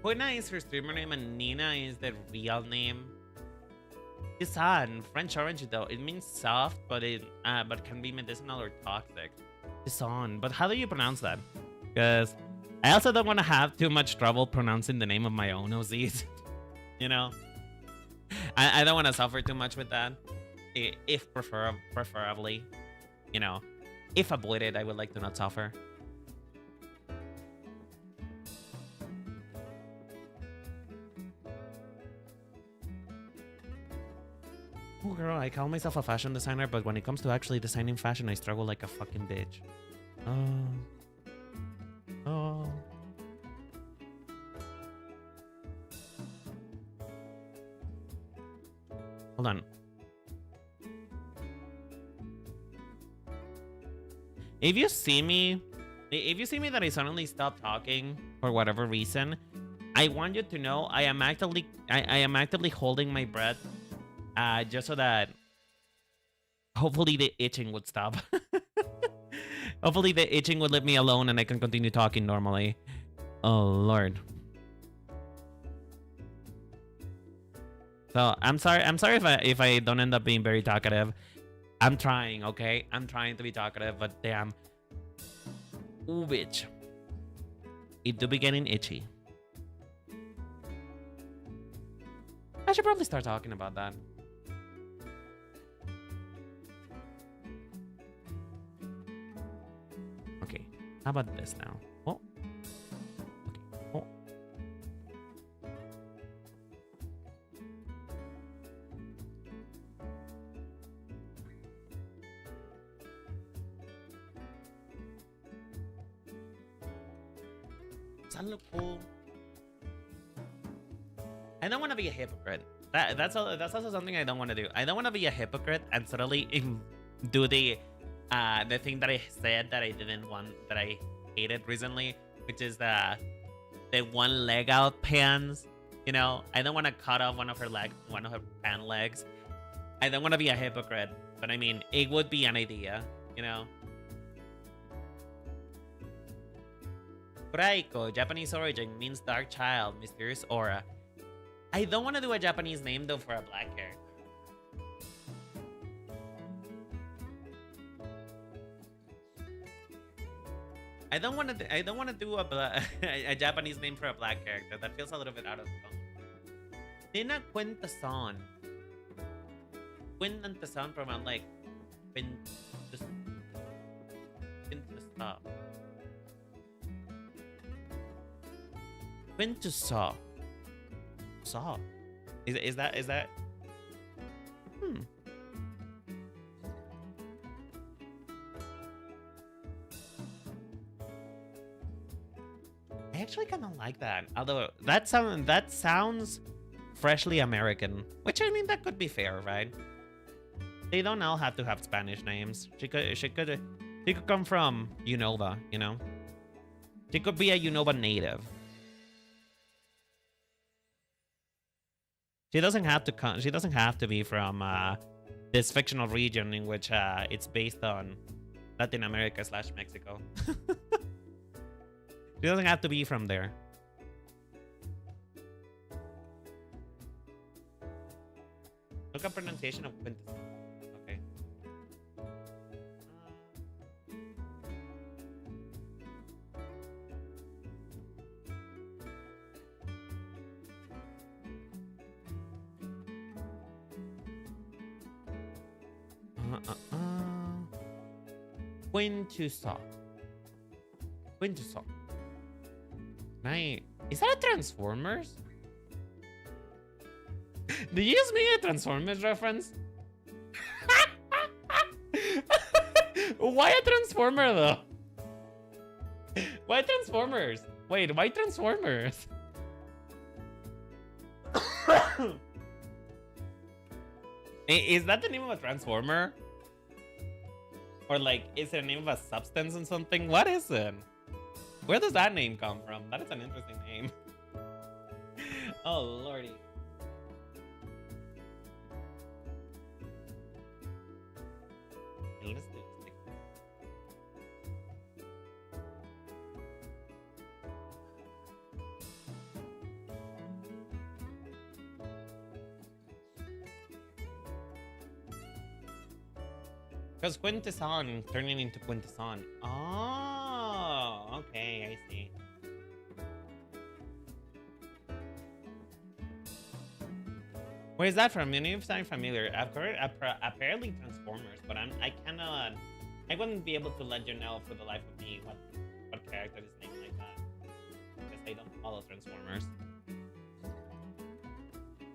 Buena is her streamer name and Nina is the real name. Tisan, French orange though. It means soft, but can be medicinal or toxic. Tisan, but how do you pronounce that? Because I also don't want to have too much trouble pronouncing the name of my own OZs. You know, I don't want to suffer too much with that. If preferably, you know, if avoided, I would like to not suffer. Oh girl, I call myself a fashion designer, but when it comes to actually designing fashion, I struggle like a fucking bitch. Oh. Hold on. If you see me that I suddenly stop talking for whatever reason, I want you to know I am actively holding my breath. Just so that hopefully the itching would stop. Hopefully the itching would leave me alone and I can continue talking normally. Oh Lord. So I'm sorry if I don't end up being very talkative. I'm trying, okay? I'm trying to be talkative, but damn. Ooh, bitch. It do be getting itchy. I should probably start talking about that. Okay, how about this now? Oh, okay. Oh. Does that look cool? I don't want to be a hypocrite. That's also something I don't want to do. I don't want to be a hypocrite and suddenly do the thing that I said that I didn't want, that I hated recently, which is the one leg out pants. You know, I don't want to cut off one of her pant legs. I don't want to be a hypocrite, but I mean, it would be an idea, you know. Raiko, Japanese origin, means dark child, mysterious aura. I don't want to do a Japanese name though for a black character. I don't want to do a Japanese name for a black character. That feels a little bit out of tone. Nina Cuenta-san. Cuenta-san from like Quintusa. Saw. Is that? I actually kind of like that. Although that sounds freshly American, which I mean that could be fair, right? They don't all have to have Spanish names. She could come from Unova, you know. She could be a Unova native. She doesn't have to come. She doesn't have to be from this fictional region in which it's based on Latin America / Mexico. She doesn't have to be from there. Look up pronunciation of Quintus. Okay. Quintusa. Quintusa. Nice. Is that a Transformers? Did you use me a Transformers reference? Why a Transformer though? Why Transformers? Wait, why Transformers? Is that the name of a Transformer? Or like, is it the name of a substance or something? What is it? Where does that name come from? That is an interesting name. Oh, lordy. Let's do this. Because Quintesson turning into Quintesson. Oh, okay, I see. Where is that from? Your name sounds familiar. I've heard apparently Transformers, but I wouldn't be able to let you know for the life of me what character is named like that. Because I don't follow Transformers.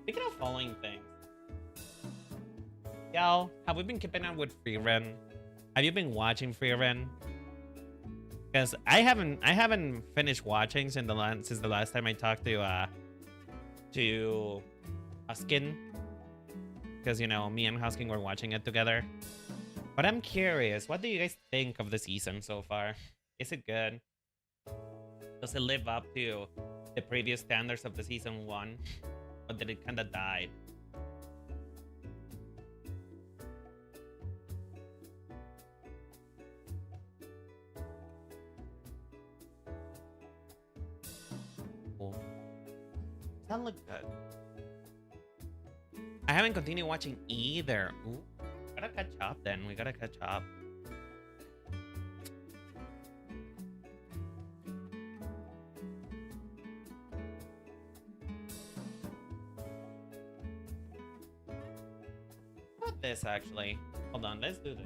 Speaking of following things. Y'all, have we been keeping up with Frieren? Have you been watching Frieren? Because I haven't finished watching since the last time I talked to Huskin, because you know me and Huskin were watching it together. But I'm curious, what do you guys think of the season so far? Is it good? Does it live up to the previous standards of the season 1, or did it kind of die? Cool. Does that look good? I haven't continued watching either. Ooh, gotta catch up then. We gotta catch up. How about this actually? Hold on, let's do this.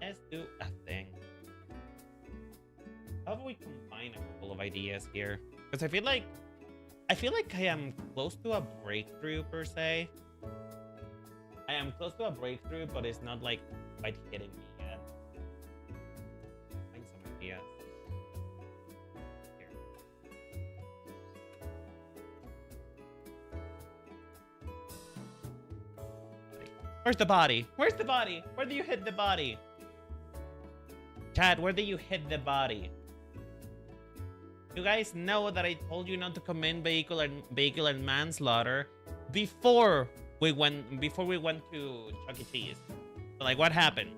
Let's do a thing. How about we combine a couple of ideas here? Because I feel like I am close to a breakthrough per se. I am close to a breakthrough, but it's not like quite hitting me yet. Find some ideas. Here. Where's the body? Where's the body? Where do you hit the body? Chad, where do you hit the body? You guys know that I told you not to commit vehicular manslaughter before we went to Chuck E. Cheese. So, like, what happened?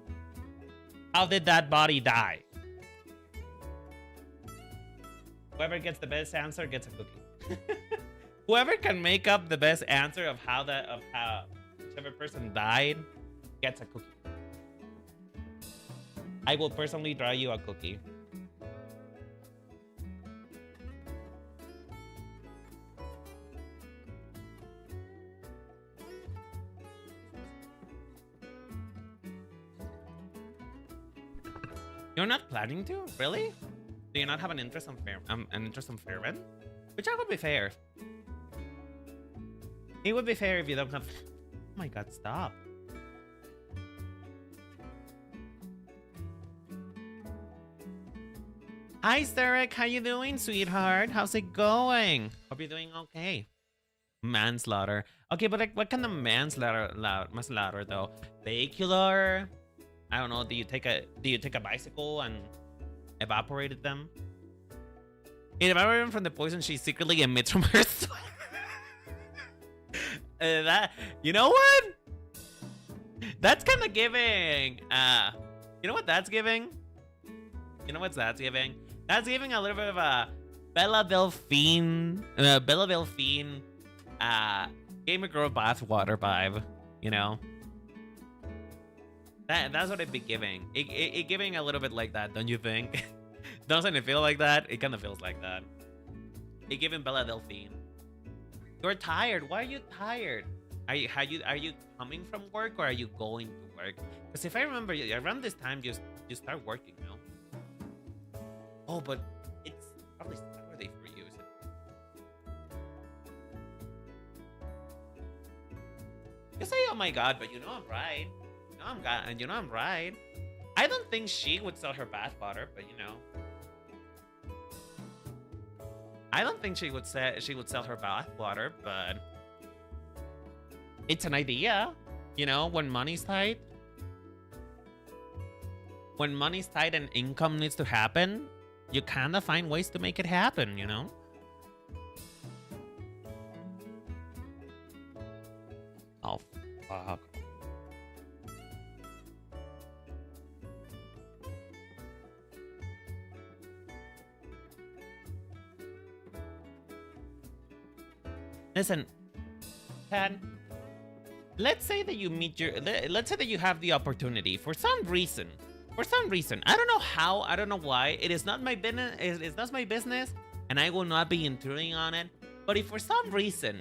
How did that body die? Whoever gets the best answer gets a cookie. Whoever can make up the best answer of how whichever person died gets a cookie. I will personally draw you a cookie. You're not planning to? Really? Do you not have an interest on Fairman? Which I would be fair. It would be fair if you don't have... Oh my god, stop. Hi, Sarek. How you doing, sweetheart? How's it going? Hope you're doing okay. Manslaughter. Okay, but like, what kind of manslaughter though? Vehicular? I don't know. Do you take a bicycle and evaporated them? It evaporated them from the poison she secretly emits from her sweat. That, you know what? That's kind of giving. You know what that's giving? You know what that's giving? That's giving a little bit of a Bella Delphine, Gamer Girl bathwater vibe. You know. That's what it'd be giving. It giving a little bit like that, don't you think? Doesn't it feel like that? It kind of feels like that. It giving Bella Delphine. You're tired. Why are you tired? Are you coming from work or are you going to work? Because if I remember, around this time you start working, no? Oh, but it's probably Saturday for you, is it? You say, oh my god, but you know I'm right. You know I'm right. I don't think she would sell her bathwater, but you know. I don't think she would sell her bathwater, but it's an idea. You know, when money's tight. When money's tight and income needs to happen, you kind of find ways to make it happen, you know? Oh, fuck. Listen, Tad, let's say that you meet let's say that you have the opportunity for some reason, I don't know how, I don't know why, it is not my business, it's not my business, and I will not be intruding on it, but if for some reason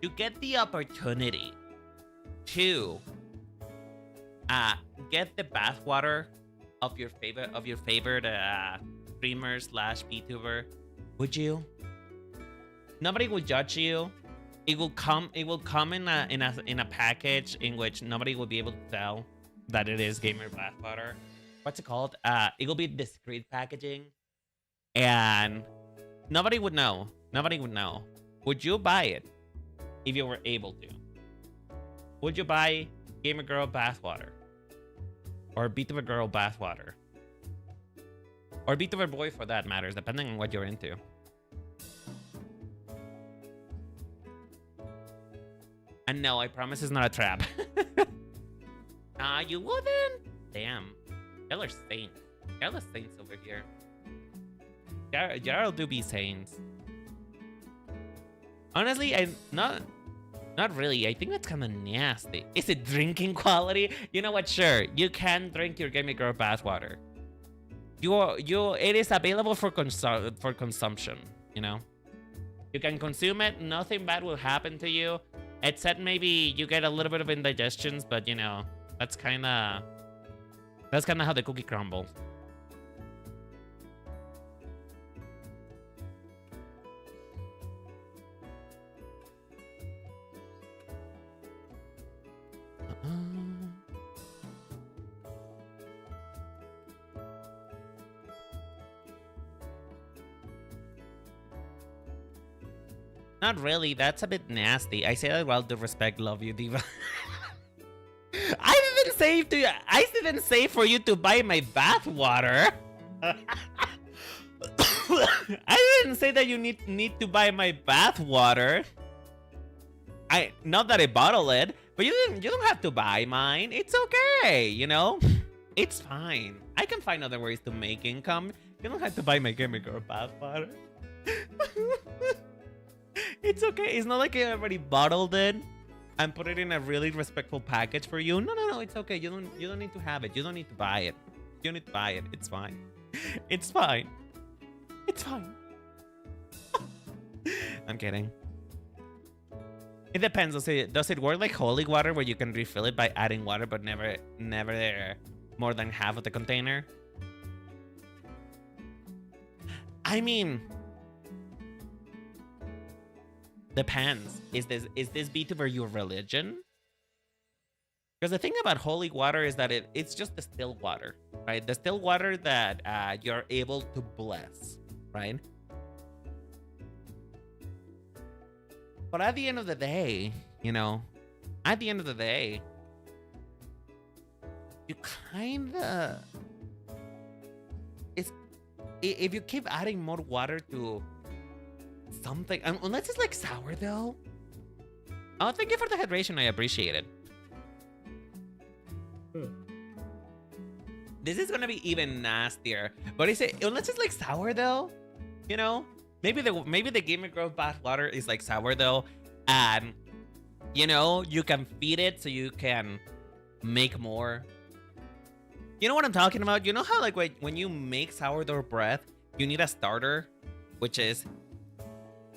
you get the opportunity to get the bathwater of your favorite streamer slash VTuber, would you? Nobody will judge you. It will come in a package in which nobody will be able to tell that it is gamer bathwater. What's it called? It will be discreet packaging, and nobody would know. Nobody would know. Would you buy it if you were able to? Would you buy Gamer Girl bathwater, or VTuber Girl bathwater, or VTuber Boy for that matters, depending on what you're into? And no, I promise it's not a trap. Nah, you wouldn't? Damn. Y'all are saints. Y'all are saints over here. Y'all do be saints. Honestly, not really. I think that's kind of nasty. Is it drinking quality? You know what? Sure, you can drink your Gamer Girl bathwater. It is available for consumption. You know, you can consume it. Nothing bad will happen to you. Except maybe you get a little bit of indigestions, but you know, that's kind of That's kind of how the cookie crumbles. Not really. That's a bit nasty. I say that with all due respect. Love you, Diva. I didn't say to you. I didn't say for you to buy my bath water. I didn't say that you need to buy my bath water. Not that I bottle it, but you don't have to buy mine. It's okay, you know? It's fine. I can find other ways to make income. You don't have to buy my Gimme Girl bath water. It's okay. It's not like I already bottled it and put it in a really respectful package for you. No. It's okay. You don't need to have it. You don't need to buy it. You don't need to buy it. It's fine. It's fine. It's fine. I'm kidding. It depends. Does it work like holy water where you can refill it by adding water but never more than half of the container? I mean, depends. Is this Vtuber your religion? Because the thing about holy water is that it's just distilled water, right? Distilled water that you're able to bless, right? But at the end of the day, you know, you kinda... If you keep adding more water to something, unless it's like sourdough. Oh, thank you for the hydration. I appreciate it. This is gonna be even nastier. But unless it's like sourdough, you know, maybe the Gamer Girl bath water is like sourdough, and you know you can feed it so you can make more. You know what I'm talking about? You know how like when you make sourdough bread, you need a starter, which is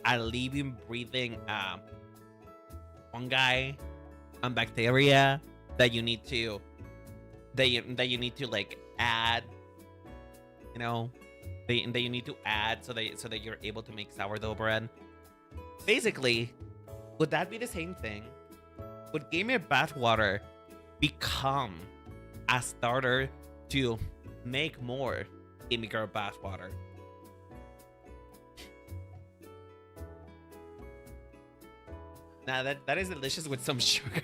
a living, breathing fungi and bacteria that you need to like add, you know, that you need to add so that you're able to make sourdough bread. Basically, would that be the same thing? Would Gamer bath water become a starter to make more Gamer Girl bath water? Now that is delicious with some sugar.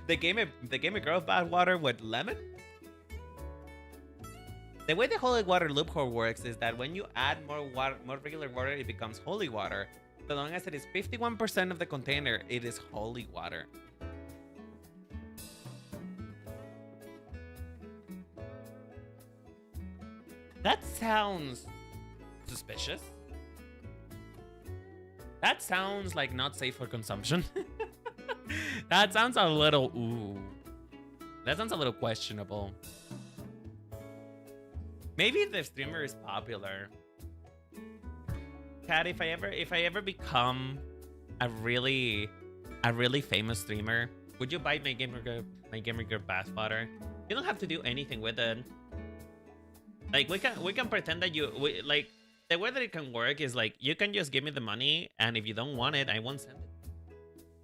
the Gamer Girl bath water with lemon. The way the holy water loophole works is that when you add more regular water, it becomes holy water. So long as it is 51% of the container, it is holy water. That sounds suspicious. That sounds like not safe for consumption. That sounds a little that sounds a little questionable. Maybe the streamer is popular. Cat, if I ever become a really famous streamer, would you buy my Gamer Girl bath water? You don't have to do anything with it. Like we can pretend that like the way that it can work is like you can just give me the money, and if you don't want it, I won't send it.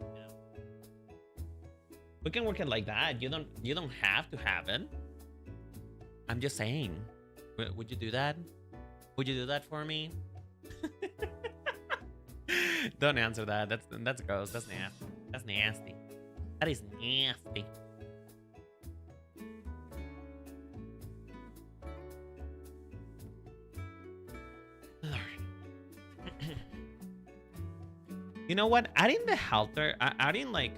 Yeah. We can work it like that. You don't have to have it. I'm just saying. Would you do that? Would you do that for me? Don't answer that. That's gross. That's nasty. That's nasty. That is nasty. You know what? Adding the halter, adding like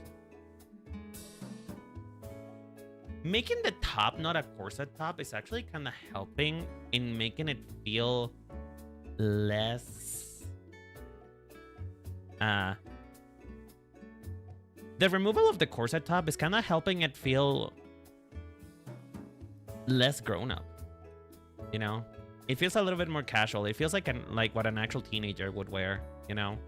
making the top not a corset top is actually kind of helping in making it feel less. The removal of the corset top is kind of helping it feel less grown up. You know, it feels a little bit more casual. It feels like what an actual teenager would wear. You know.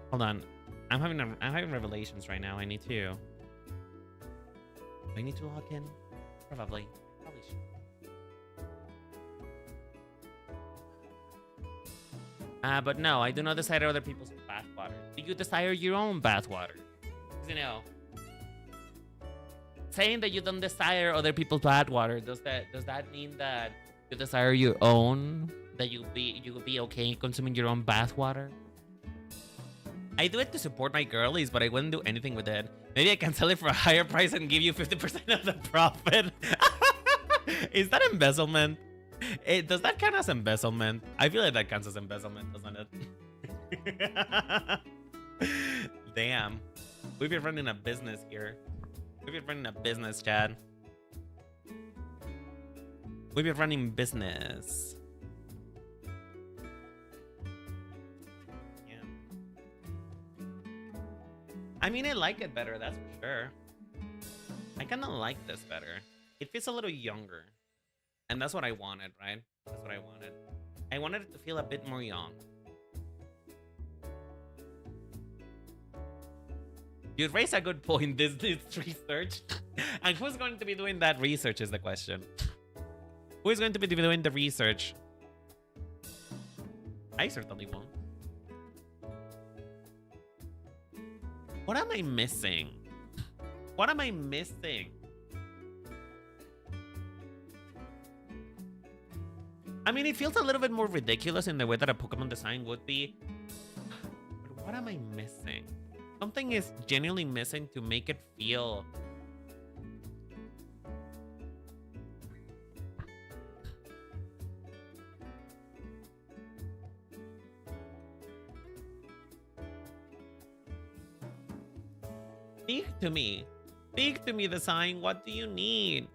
Hold on. I'm having revelations right now. I need to log in? Probably should. But no, I do not desire other people's bathwater. Do you desire your own bathwater? You know, saying that you don't desire other people's bathwater, does that mean that you desire your own? That you would be okay consuming your own bathwater? I do it to support my girlies, but I wouldn't do anything with it. Maybe I can sell it for a higher price and give you 50% of the profit. Is that embezzlement? Does that count as embezzlement? I feel like that counts as embezzlement, doesn't it? Damn. We've been running a business here. We've been running a business, Chad. We've been running business. I mean, I like it better, that's for sure. I kind of like this better. It feels a little younger. And that's what I wanted, right? That's what I wanted. I wanted it to feel a bit more young. You raise a good point. This research. And who's going to be doing that research is the question. Who is going to be doing the research? I certainly won't. What am I missing? What am I missing? I mean, it feels a little bit more ridiculous in the way that a Pokemon design would be. But what am I missing? Something is genuinely missing to make it feel... Speak to me. Speak to me, design. What do you need?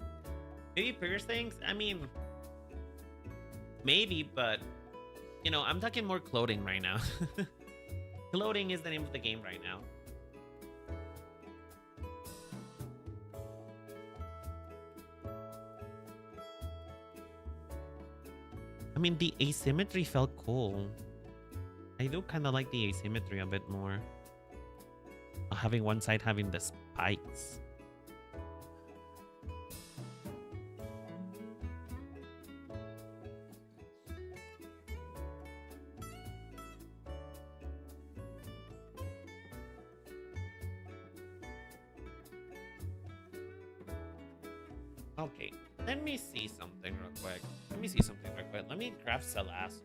Maybe piercings? I mean, maybe, but you know, I'm talking more clothing right now. Clothing is the name of the game right now. I mean, the asymmetry felt cool. I do kind of like the asymmetry a bit more. Having one side having the spikes. Okay, let me see something real quick. Let me grab Salasso.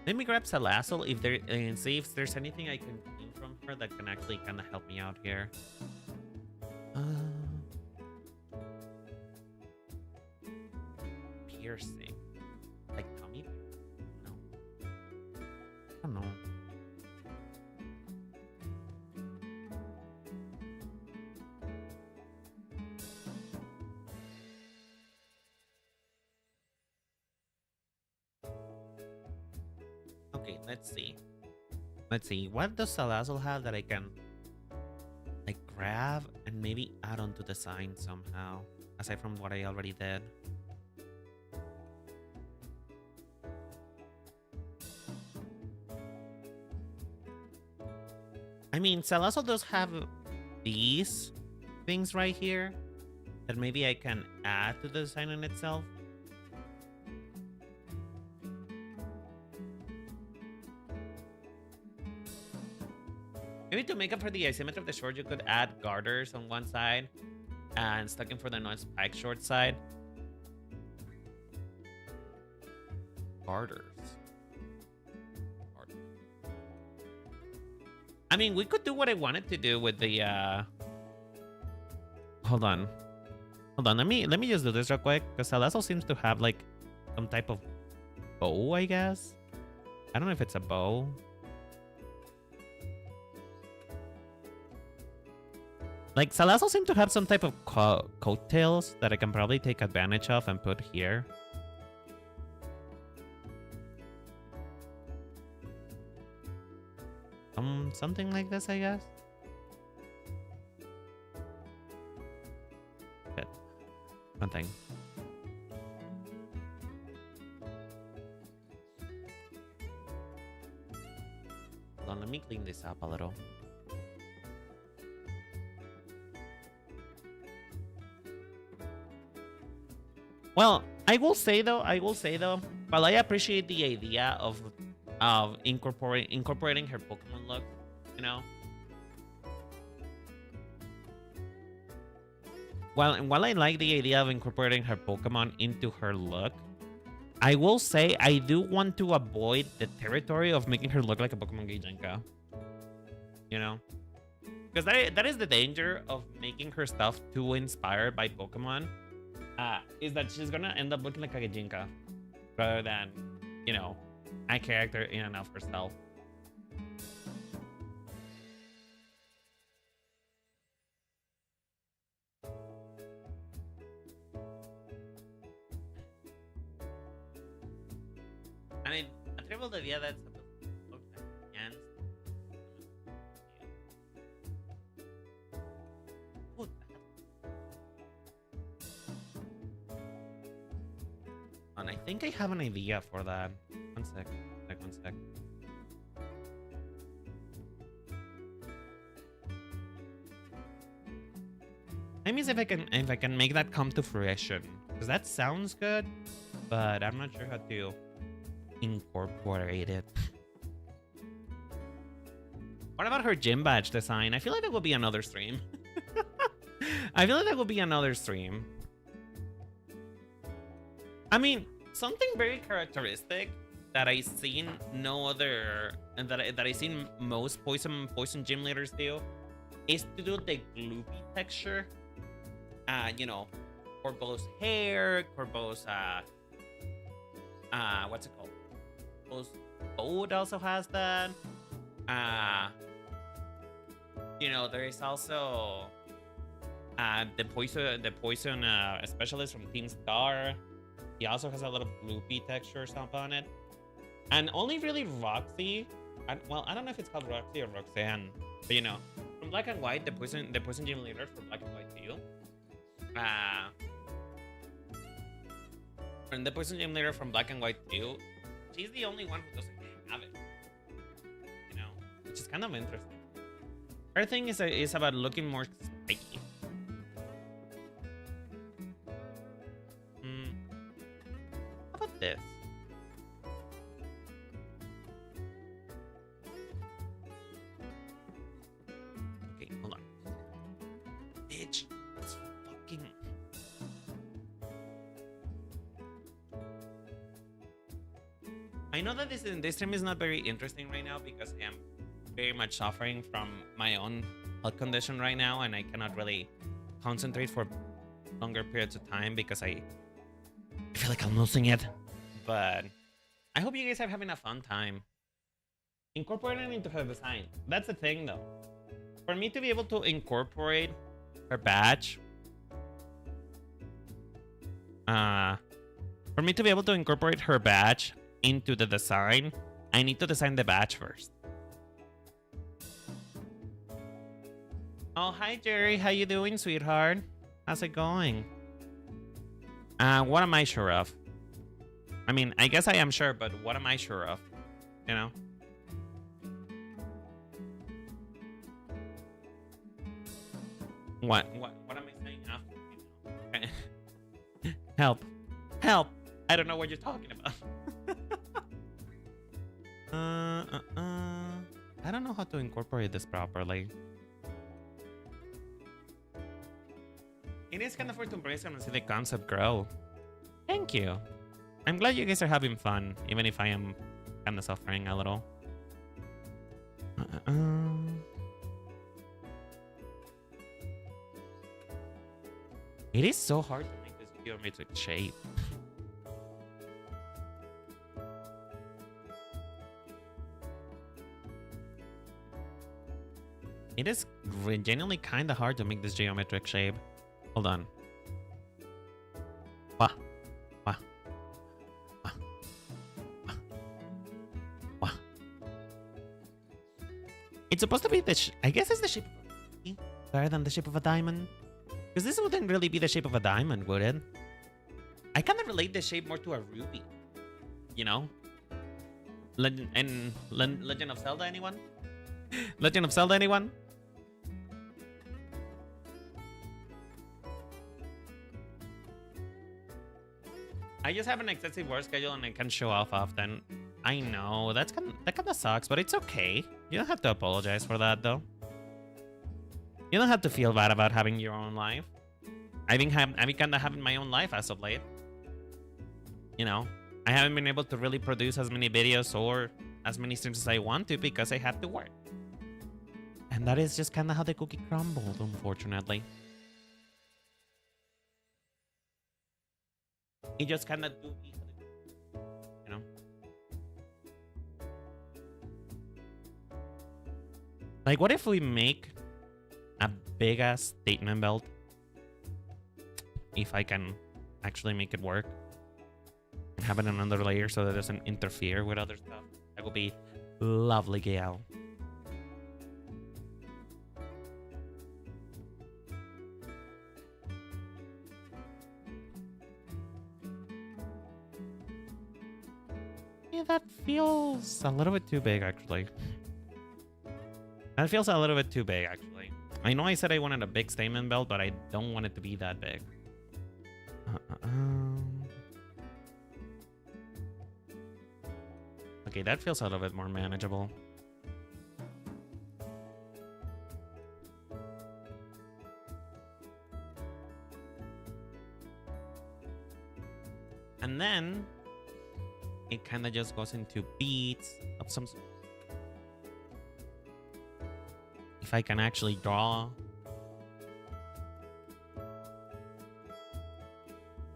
Let me grab Salasso if there and see if there's anything I can glean from her that can actually kind of help me out here. Piercing, like tummy? No, I don't know. Okay, let's see. Let's see. What does Salazzle have that I can like grab and maybe add on to the sign somehow, aside from what I already did? I mean, Salazzle does have these things right here that maybe I can add to the design in itself. Maybe to make up for the asymmetry of the short, you could add garters on one side and stocking for the non-spike short side. Garters. I mean, we could do what I wanted to do with the Hold on. Let me just do this real quick, because Salazzle seems to have like some type of bow, I guess. I don't know if it's a bow. Like, Salazzle seems to have some type of coattails that I can probably take advantage of and put here. Something like this, I guess. Good. something. Hold on, let me clean this up a little. Well, I will say though, while I appreciate the idea of incorporating her Pokemon look, you know. While I like the idea of incorporating her Pokemon into her look, I will say I do want to avoid the territory of making her look like a Pokemon Gaijinka. You know? Because that is the danger of making her stuff too inspired by Pokemon. Is that she's gonna end up looking like a Gaijinka rather than, you know, a character in and of herself. I mean, atrevo de día that's and I think I have an idea for that. One sec. Let me see if I can make that come to fruition. Because that sounds good, but I'm not sure how to incorporate it. What about her gym badge design? I feel like that will be another stream. I feel like that will be another stream. I mean, something very characteristic that I seen no other, and that I seen most poison gym leaders do, is to do the gloopy texture. You know, Corbo's hair, Corbo's what's it called? Corbo's boat also has that. You know, there is also the poison specialist from Team Star. He also has a lot of gloopy texture stuff on it. And only really Roxy, well, I don't know if it's called Roxy or Roxanne, but you know, from Black and White, the poison gym leader from Black and White too. And the poison gym leader from Black and White too, she's the only one who doesn't have it. You know, which is kind of interesting. Her thing is about looking more spiky. How about this? Okay, hold on. Bitch, it's fucking... I know that this stream is not very interesting right now because I am very much suffering from my own health condition right now, and I cannot really concentrate for longer periods of time because I feel like I'm losing it. But I hope you guys are having a fun time incorporating it into her design. That's the thing though. For me to be able to incorporate her badge, into the design, I need to design the badge first. Oh, hi Jerry, how you doing, sweetheart? How's it going? What am I sure of? I mean, I guess I am sure, but what am I sure of? You know? What am I saying after? Okay. Help. Help! I don't know what you're talking about. I don't know how to incorporate this properly. It is kind of fun to embrace and see the concept grow. Thank you. I'm glad you guys are having fun, even if I am kind of suffering a little. It is so hard to make this geometric shape. It is genuinely kind of hard to make this geometric shape. Hold on. Wah. Wah. Wah. Wah. Wah. It's supposed to be the I guess it's the shape of a rather than the shape of a diamond. Because this wouldn't really be the shape of a diamond, would it? I kind of relate the shape more to a ruby. You know? Legend of Zelda, anyone? Legend of Zelda, anyone? I just have an excessive work schedule and I can't show off often. I know, that kind of sucks, but it's okay. You don't have to apologize for that, though. You don't have to feel bad about having your own life. I've been kind of having my own life as of late. You know, I haven't been able to really produce as many videos or as many streams as I want to because I have to work. And that is just kind of how the cookie crumbled, unfortunately. It just kind of do, you know. Like, what if we make a big ass statement belt? If I can actually make it work, and have it in another layer so that it doesn't interfere with other stuff. That would be lovely, Gail. That feels a little bit too big, actually. That feels a little bit too big, actually. I know I said I wanted a big statement belt, but I don't want it to be that big. Okay, that feels a little bit more manageable. And then it kind of just goes into beats of some sort. If I can actually draw.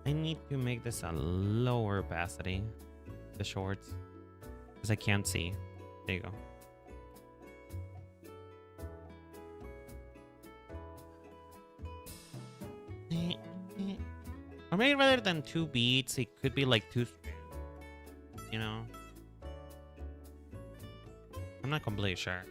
I need to make this a lower opacity, the shorts, because I can't see. There you go. Or maybe rather than 2 beats, it could be like 2 strands. You know? I'm not completely sure.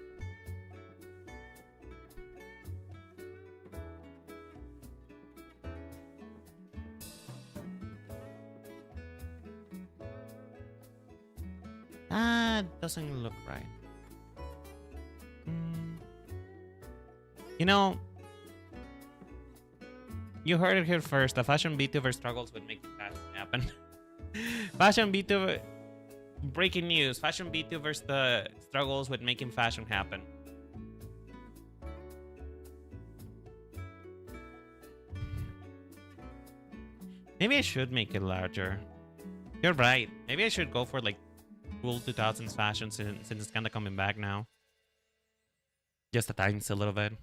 That doesn't look right. You know, you heard it here first. A fashion VTuber struggles with making fashion happen. Fashion VTuber... Breaking news. Fashion VTuber struggles with making fashion happen. Maybe I should make it larger. You're right. Maybe I should go for like cool 2000s fashion since it's kind of coming back now. Just a tiny little bit.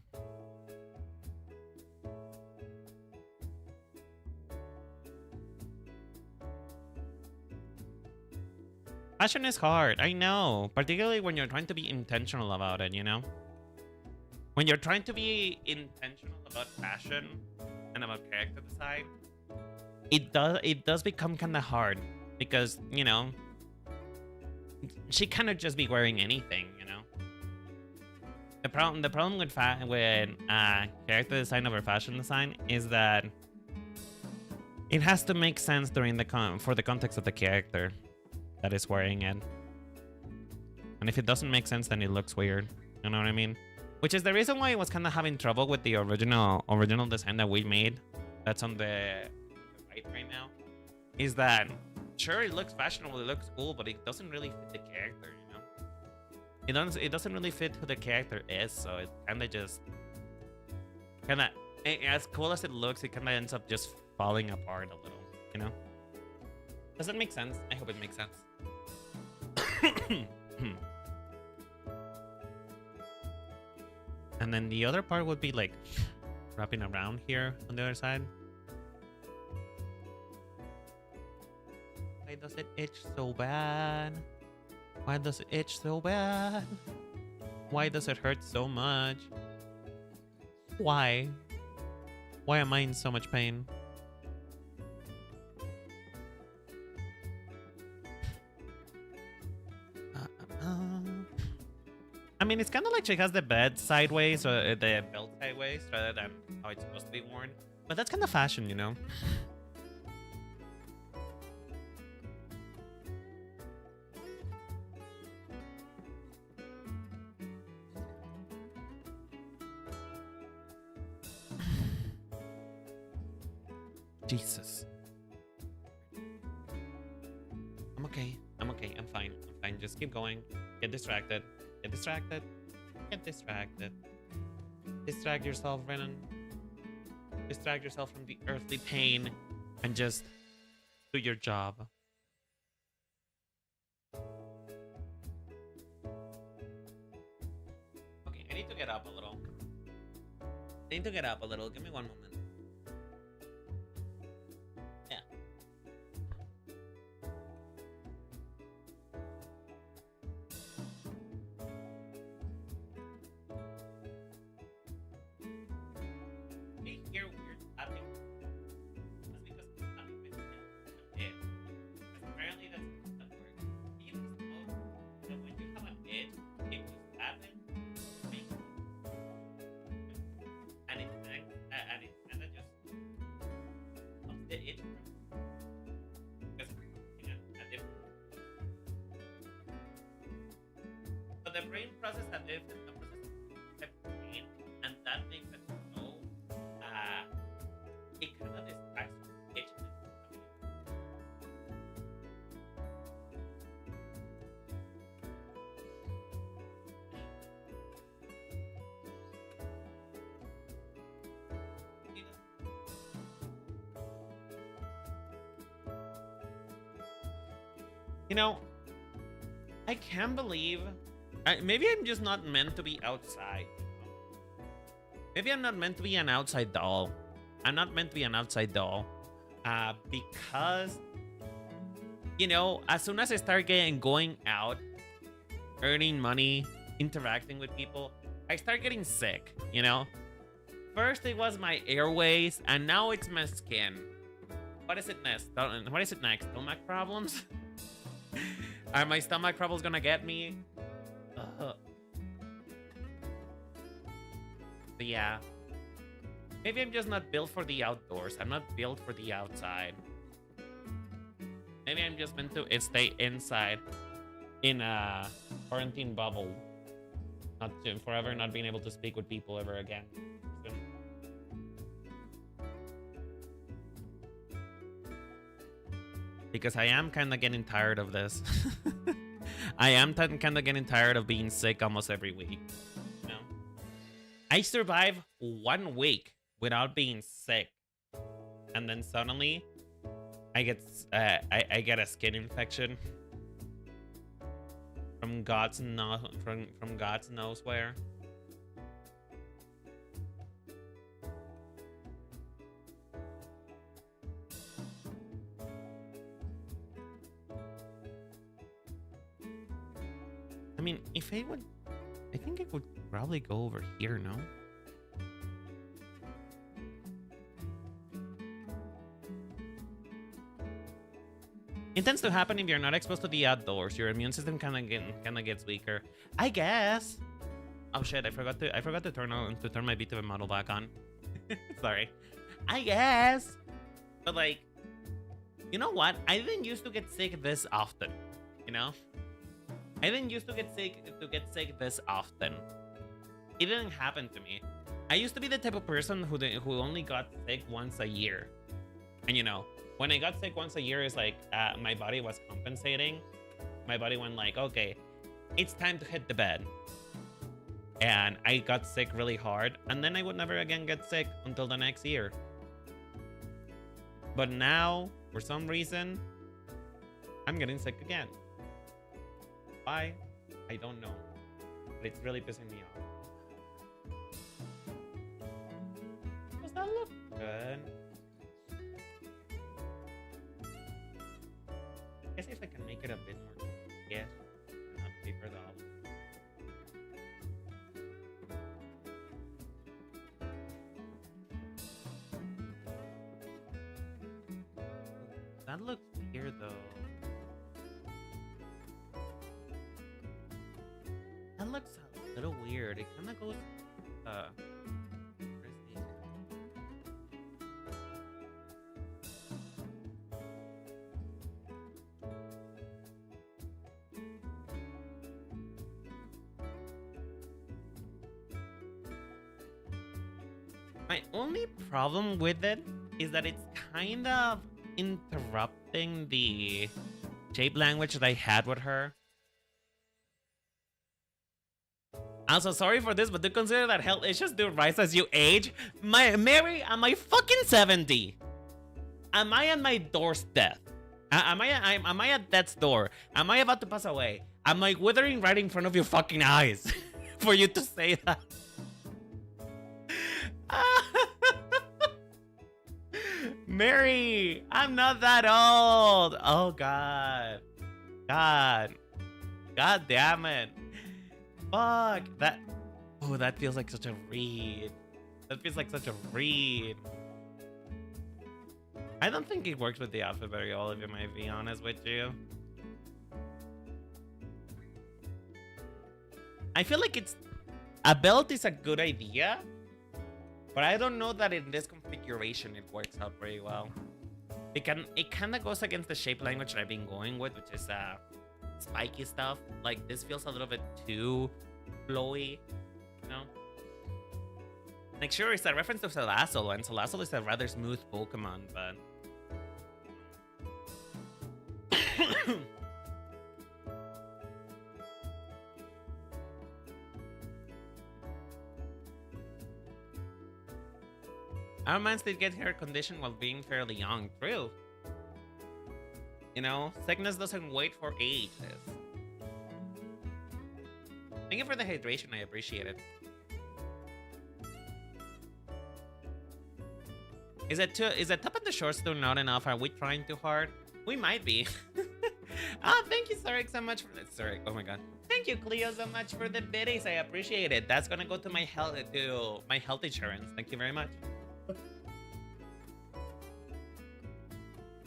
Fashion is hard, I know. Particularly when you're trying to be intentional about it, you know? When you're trying to be intentional about fashion and about character design, it does become kind of hard. Because, you know, she cannot just be wearing anything, you know? The problem with character design over fashion design is that it has to make sense during for the context of the character that is wearing it. And if it doesn't make sense, then it looks weird. You know what I mean? Which is the reason why I was kind of having trouble with the original design that we made. That's on the right now. Is that sure it looks fashionable, it looks cool, but it doesn't really fit the character. You know, it doesn't really fit who the character is. So it kind of just as cool as it looks, it kind of ends up just falling apart a little. You know? Does that make sense? I hope it makes sense. And then the other part would be like wrapping around here on the other side. Why does it itch so bad? Why does it itch so bad? Why does it hurt so much? Why? Why am I in so much pain? I mean, it's kind of like she has the bed sideways or the belt sideways rather than how it's supposed to be worn. But that's kind of fashion, you know? Jesus. I'm okay. I'm okay. I'm fine. I'm fine. Just keep going. Get distracted. Get distracted. Get distracted. Distract yourself, Renan. Distract yourself from the earthly pain and just do your job. Okay, I need to get up a little. I need to get up a little. Give me one moment. Yeah. We hear weird tapping. That's because it's tapping with it. Because apparently that's that works. You just know that when you have an itch, if you tap it, make and it kind of just helps the itch because it's a different. So the brain processes a different type of pain, and that makes it so it kind of distracts from the itch. You know, I can't believe. Maybe I'm just not meant to be outside. Maybe I'm not meant to be an outside doll. I'm not meant to be an outside doll. Because, you know, as soon as I start going out, earning money, interacting with people, I start getting sick, you know? First it was my airways, and now it's my skin. What is it next? What is it next? Stomach problems? Are my stomach problems gonna get me? But yeah. Maybe I'm just not built for the outdoors. I'm not built for the outside. Maybe I'm just meant to stay inside in a quarantine bubble. Not to, forever not being able to speak with people ever again. Soon. Because I am kind of getting tired of this. I am kind of getting tired of being sick almost every week. You know? I survive 1 week without being sick, and then suddenly I get a skin infection from God's knows where. I mean, if I would, I think I would probably go over here, no? It tends to happen if you're not exposed to the outdoors. Your immune system kind of gets weaker, I guess. Oh shit! I forgot to turn my Vtuber model back on. Sorry. I guess. But like, you know what? I didn't used to get sick this often. You know, I didn't used to get sick this often. It didn't happen to me. I used to be the type of person who only got sick once a year, and you know. When I got sick once a year, it's like my body was compensating. My body went like, okay, it's time to hit the bed. And I got sick really hard, and then I would never again get sick until the next year. But now, for some reason, I'm getting sick again. Why? I don't know. But it's really pissing me off. Does that look good? I guess if I can make it a bit more, yeah, not paper doll. That looks weird though. That looks a little weird. It kind of goes, my only problem with it is that it's kind of interrupting the shape language that I had with her. Also, sorry for this, but do consider that health issues do rise as you age. Mary, am I fucking 70? Am I at my doorstep? Am I at death's door? Am I about to pass away? Am I withering right in front of your fucking eyes for you to say that? Mary, I'm not that old. Oh, God. God damn it. Fuck. Oh, that feels like such a read. That feels like such a read. I don't think it works with the outfit very well, if I might be honest with you. I feel like a belt is a good idea, but I don't know that in this configuration it works out very well. It kind of goes against the shape language that I've been going with, which is spiky stuff. Like, this feels a little bit too flowy, you know? Like, sure, it's a reference to Salazzle, and Salazzle is a rather smooth Pokemon, but... Our mans did get hair condition while being fairly young. True. You know, sickness doesn't wait for ages. Thank you for the hydration. I appreciate it. Is that top of the short still not enough? Are we trying too hard? We might be. Thank you, Sarek, so much for that. Sarek, oh my god. Thank you, Cleo, so much for the biddies. I appreciate it. That's gonna go to my health insurance. Thank you very much.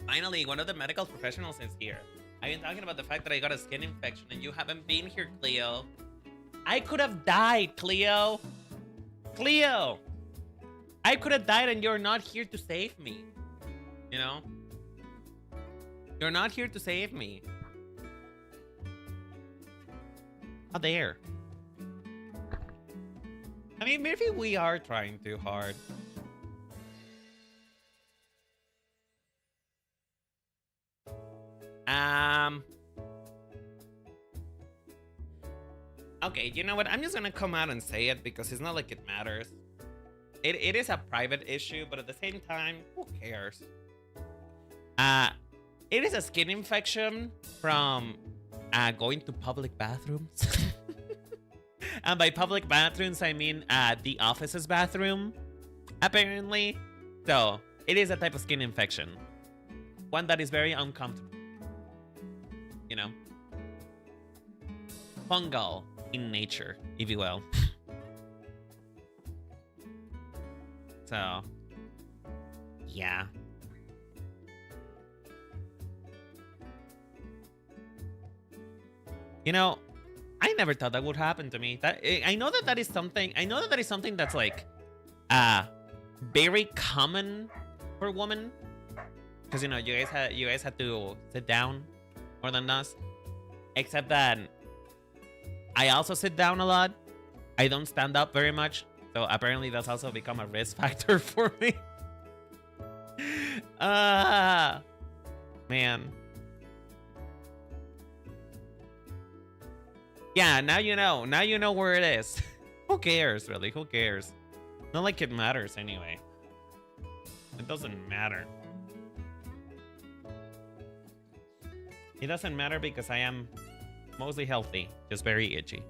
Finally, one of the medical professionals is here. I've been talking about the fact that I got a skin infection and you haven't been here, Cleo. I could have died, Cleo. Cleo! I could have died and you're not here to save me. You know? You're not here to save me. Oh, there. I mean, maybe we are trying too hard. Okay, you know what? I'm just gonna come out and say it because it's not like it matters. It is a private issue, but at the same time, who cares? It is a skin infection from going to public bathrooms. And by public bathrooms, I mean the office's bathroom, apparently. So, it is a type of skin infection. One that is very uncomfortable. You know? Fungal in nature, if you will. So, yeah. You know, I never thought that would happen to me. I know that is something. I know that is something that's like, very common for women. Because you know, you guys had to sit down more than us. Except that I also sit down a lot. I don't stand up very much. So apparently that's also become a risk factor for me. Man. Yeah, now you know. Now you know where it is. Who cares, really? Who cares? Not like it matters anyway. It doesn't matter. It doesn't matter because I am mostly healthy, just very itchy.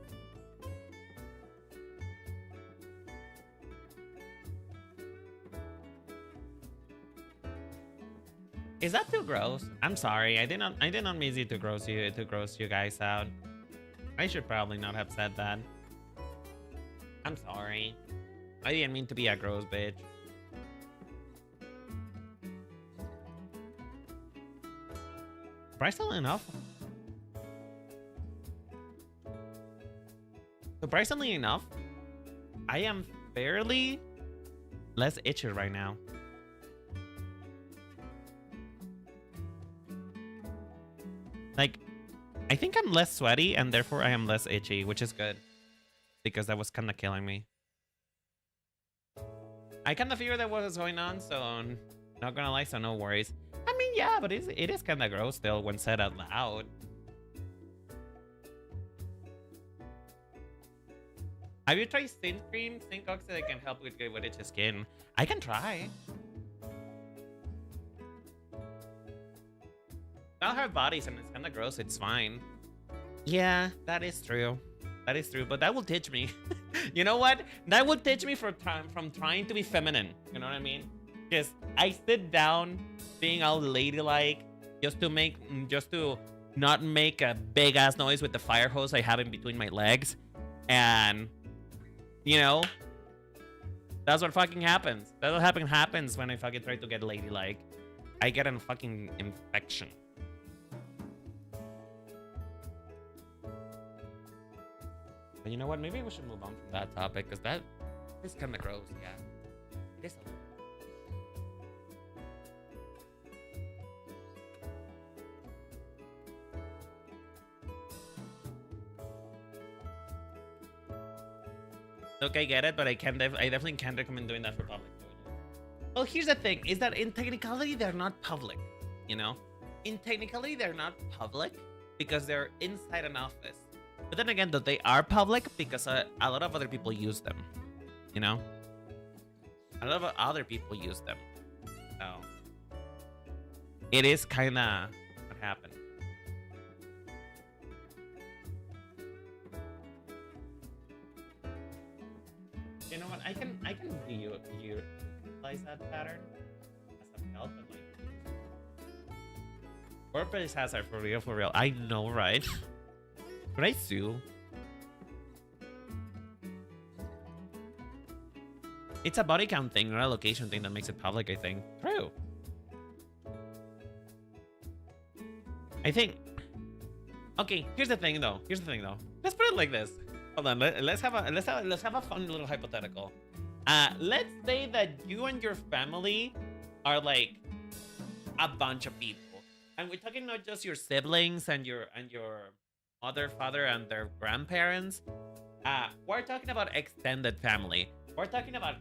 Is that too gross? I'm sorry. I did not mean it to gross you guys out. I should probably not have said that. I'm sorry. I didn't mean to be a gross bitch. Surprisingly enough, I am fairly less itchy right now. Like, I think I'm less sweaty and therefore I am less itchy, which is good. Because that was kind of killing me. I kind of figured that what was going on, so Not gonna lie, so no worries. I mean, yeah, but it is kind of gross still when said out loud. Have you tried Sin Cream? Zinc oxide can help with itchy skin. I can try. Not her bodies and it's kind of gross. It's fine. Yeah, that is true. That is true. But that will teach me. You know what? That will teach me from trying to be feminine. You know what I mean? Because I sit down being all ladylike just to not make a big ass noise with the fire hose I have in between my legs. And you know, that's what fucking happens. That's what happens when I fucking try to get ladylike. I get a fucking infection. But you know what? Maybe we should move on from that topic because that is kind of gross. Yeah, it is a little. Look, I get it, but I definitely can't recommend doing that for public toilets. Well, here's the thing, is that in technicality, they're not public, you know? In technicality, they're not public because they're inside an office. But then again, though, they are public because a lot of other people use them, you know? A lot of other people use them. So, it is kind of what happened. You know what? I can utilize that pattern as some help, but like workplace hazard for real, for real. I know, right? But I sue. It's a body count thing, not a location thing that makes it public, I think. True. I think. Okay, here's the thing though. Let's put it like this. Hold on, let's have a fun little hypothetical. Let's say that you and your family are like a bunch of people, and we're talking not just your siblings and your mother, father, and their grandparents. We're talking about extended family. We're talking about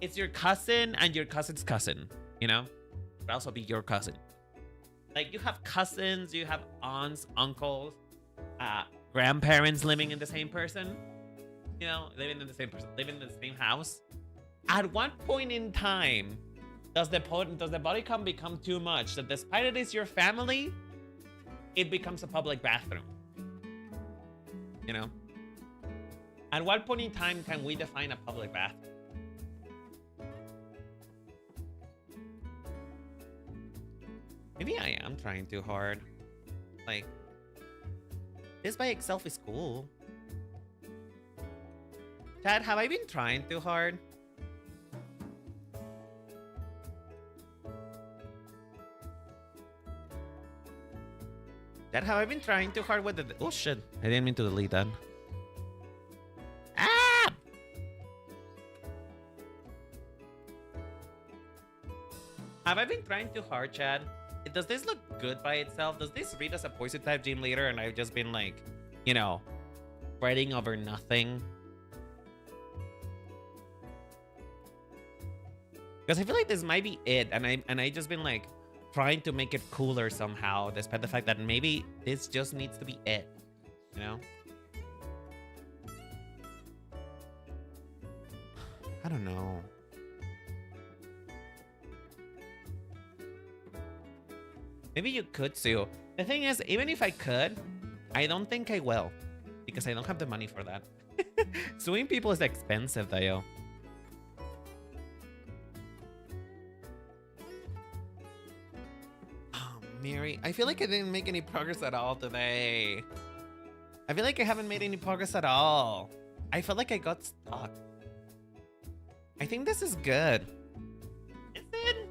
it's your cousin and your cousin's cousin. You know, could also be your cousin. Like you have cousins, you have aunts, uncles, grandparents living in the same person, you know, living in the same house. At what point in time does the body count become too much that despite it is your family, it becomes a public bathroom? You know? At what point in time can we define a public bathroom? Maybe I am trying too hard. Like, this by itself is cool. Chad, have I been trying too hard? Chad, have I been trying too hard with the... Oh shit, I didn't mean to delete that. Ah! Have I been trying too hard, Chad? Does this look good by itself? Does this read as a poison type gym leader and I've just been like, you know, fretting over nothing? Because I feel like this might be it, and I just been like trying to make it cooler somehow, despite the fact that maybe this just needs to be it, you know? I don't know. Maybe you could sue. The thing is, even if I could, I don't think I will. Because I don't have the money for that. Suing people is expensive, though. Oh, Mary. I feel like I didn't make any progress at all today. I feel like I haven't made any progress at all. I felt like I got stuck. I think this is good. Is it?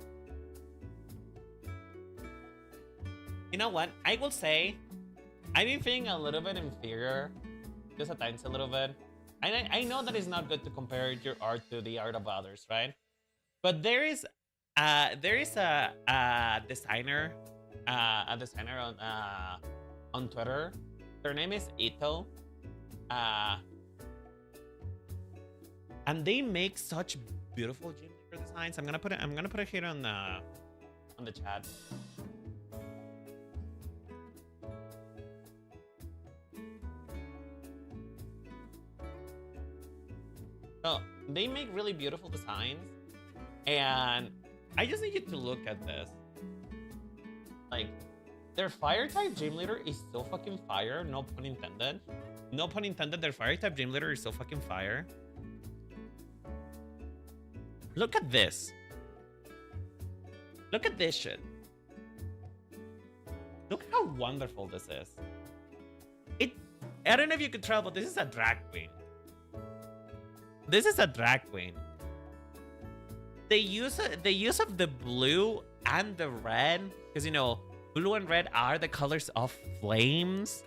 You know what? I will say, I've been feeling a little bit inferior, just at times a little bit. I know that it's not good to compare your art to the art of others, right? But there is a designer on Twitter. Their name is Ito, and they make such beautiful gym leader designs. I'm gonna put it here on the chat. So they make really beautiful designs, and I just need you to look at this. Like, their fire type gym leader is so fucking fire. No pun intended. No pun intended. Their fire type gym leader is so fucking fire. Look at this. Look at this shit. Look how wonderful this is. I don't know if you could tell, but this is a drag queen. This is a drag queen. The use of the blue and the red, because you know, blue and red are the colors of flames.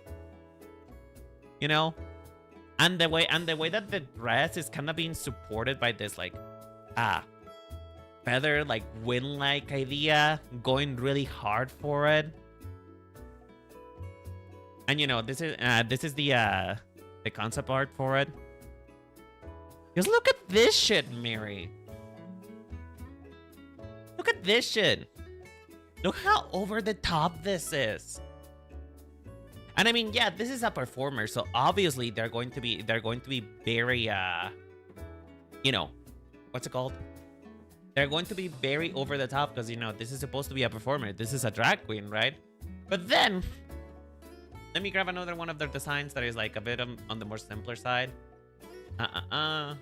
You know? And the way that the dress is kind of being supported by this like feather, like wind-like idea, going really hard for it. And you know, this is the concept art for it. Just look at this shit, Mary. Look at this shit. Look how over the top this is. And I mean, yeah, this is a performer, so obviously they're going to be very you know, what's it called? They're going to be very over the top because, you know, this is supposed to be a performer. This is a drag queen, right? But then let me grab another one of their designs that is like a bit on the more simpler side. Well,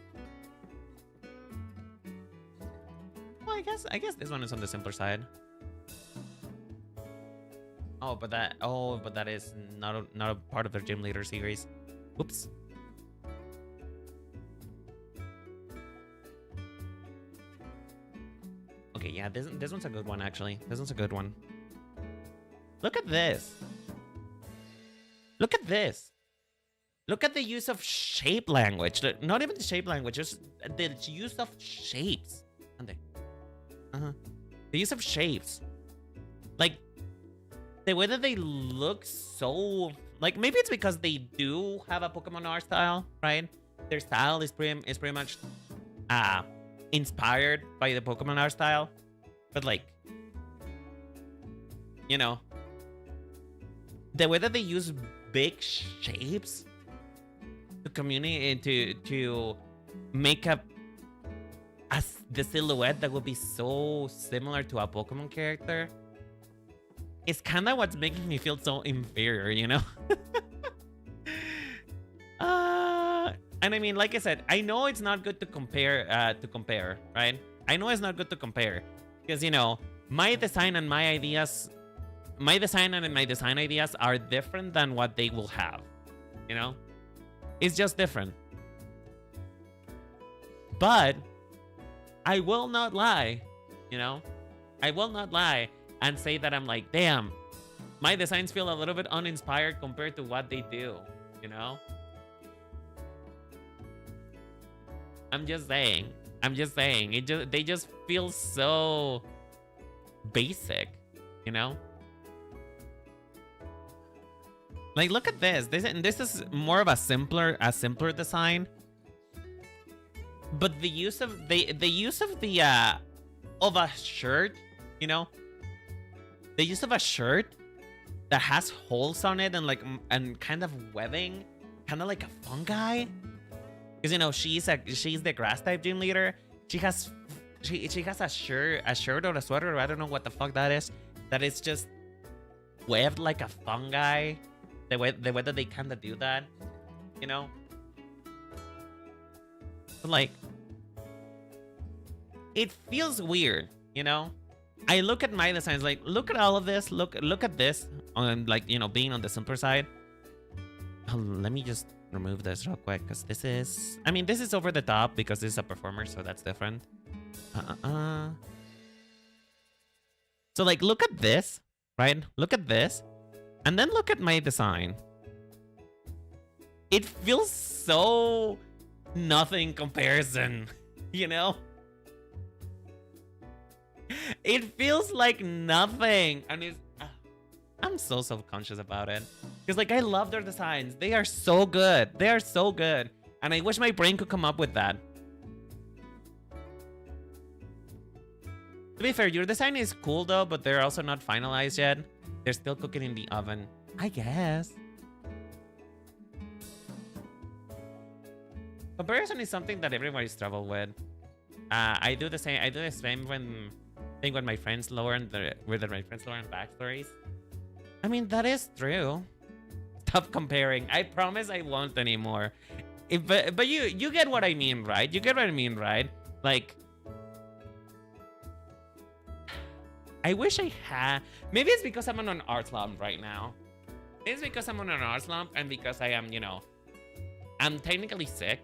I guess this one is on the simpler side. Oh, but that is not a part of their gym leader series. Oops. Okay, yeah, this one's a good one actually. This one's a good one. Look at this. Look at this. Look at the use of shape language. Not even the shape language, just the use of shapes. The use of shapes. Like, the way that they look so... Like, maybe it's because they do have a Pokemon art style, right? Their style is pretty much inspired by the Pokemon art style. But, like, you know, the way that they use big shapes to communicate, to make up as the silhouette that would be so similar to a Pokemon character, it's kind of what's making me feel so inferior, you know? And I mean, like I said, I know it's not good to compare, right? I know it's not good to compare because, you know, my design and my design ideas are different than what they will have, you know? It's just different. But I will not lie, you know? I will not lie and say that I'm like, damn, my designs feel a little bit uninspired compared to what they do, you know? I'm just saying. They just feel so basic, you know? Like, look at this. This is more of a simpler design. But the use of of a shirt, you know, the use of a shirt that has holes on it and kind of webbing, kind of like a fungi, because, you know, she's the grass type gym leader. She has a shirt or a sweater, or I don't know what the fuck that is just webbed like a fungi. The way that they kind of do that, you know. But, like, it feels weird, you know. I look at my designs, like, look at all of this. Look at this on, like, you know, being on the simpler side. Oh, let me just remove this real quick because this is, I mean, this is over the top because this is a performer, so that's different. So, like, look at this, right? Look at this, and then look at my design. It feels so nothing comparison, you know? It feels like nothing, and it's I'm so self-conscious about it because, like, I love their designs. They are so good. They are so good, and I wish my brain could come up with that. To be fair, your design is cool though, but they're also not finalized yet. They're still cooking in the oven, I guess. Comparison is something that everybody's struggled with. I do the same. I do the same thing when my friends learn my friends learn backstories. I mean, that is true. Stop comparing. I promise I won't anymore. But you get what I mean, right? You get what I mean, right? Like, I wish I had. Maybe it's because I'm on an art slump right now. It's because I'm on an art slump and because I am, you know, I'm technically sick.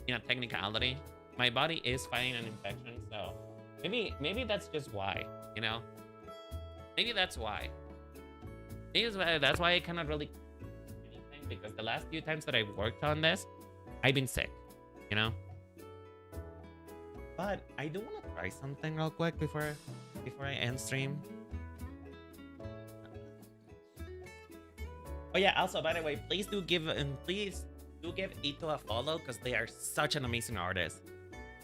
In a technicality, my body is fighting an infection, so maybe that's just why, you know. Maybe that's why. That's why I cannot really do anything, because the last few times that I worked on this, I've been sick, you know. But I do want to try something real quick before I end stream. Oh yeah, also by the way, please do give Ito a follow, because they are such an amazing artist.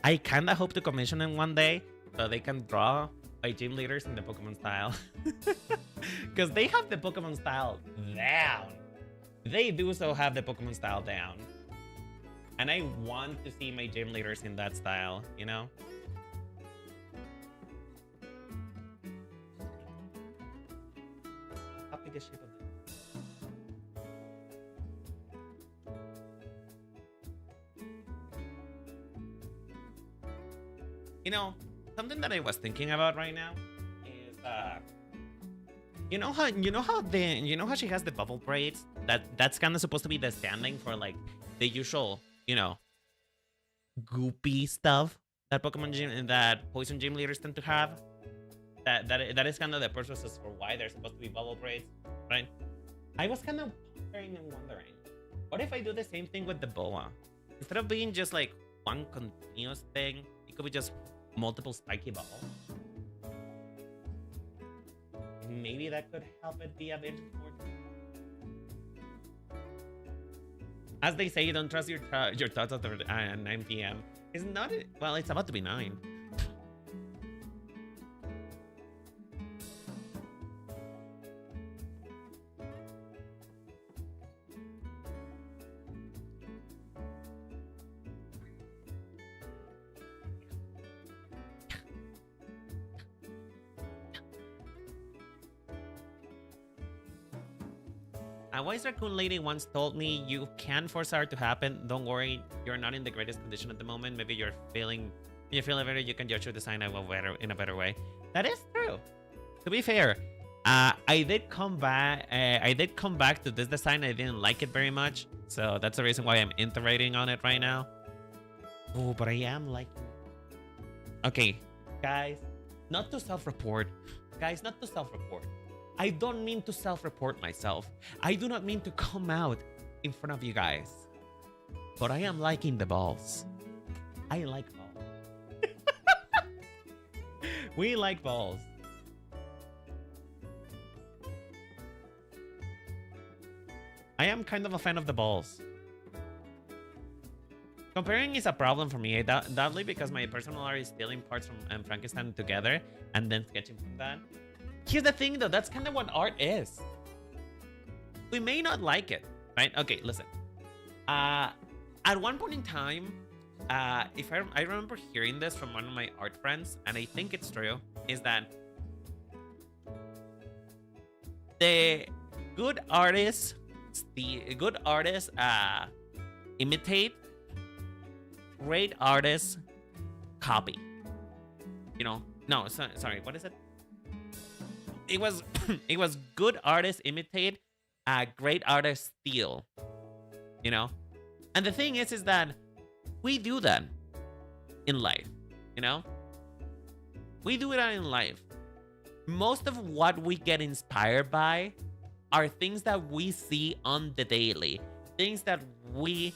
I kinda hope to commission them one day so they can draw by gym leaders in the Pokemon style. Because they have the Pokemon style down. They do so have the Pokemon style down. And I want to see my gym leaders in that style, you know? Copy the shape of the... You know, something that I was thinking about right now is you know how she has the bubble braids? That's kind of supposed to be the standing for like the usual, you know, goopy stuff that poison gym leaders tend to have. That is kind of the purposes for why they're supposed to be bubble braids, right? I was kind of pondering and wondering, what if I do the same thing with the boa? Instead of being just like one continuous thing, it could be just multiple spiky balls. Maybe that could help it be a bit more. As they say, don't trust your thoughts after 9 p.m. It's not. Well, it's about to be 9. A wise raccoon lady once told me, you can force art to happen. Don't worry, you're not in the greatest condition at the moment. Maybe you're feeling better, you can judge your design in a better way. That is true. To be fair, I did come back to this design. I didn't like it very much, so that's the reason why I'm iterating on it right now. Oh, but I am liking it. Okay, guys, not to self-report. I don't mean to self-report myself. I do not mean to come out in front of you guys. But I am liking the balls. I like balls. We like balls. I am kind of a fan of the balls. Comparing is a problem for me, doubly because my personal art is stealing parts from Frankenstein together and then sketching from that. Here's the thing though, that's kind of what art is. We may not like it, right? Okay, listen. At one point in time, I remember hearing this from one of my art friends, and I think it's true, is that the good artists imitate, great artists copy. You know, no, sorry, what is it? It was good artists imitate, great artists steal. You know? And the thing is that we do that in life, you know? We do that in life. Most of what we get inspired by are things that we see on the daily, things that we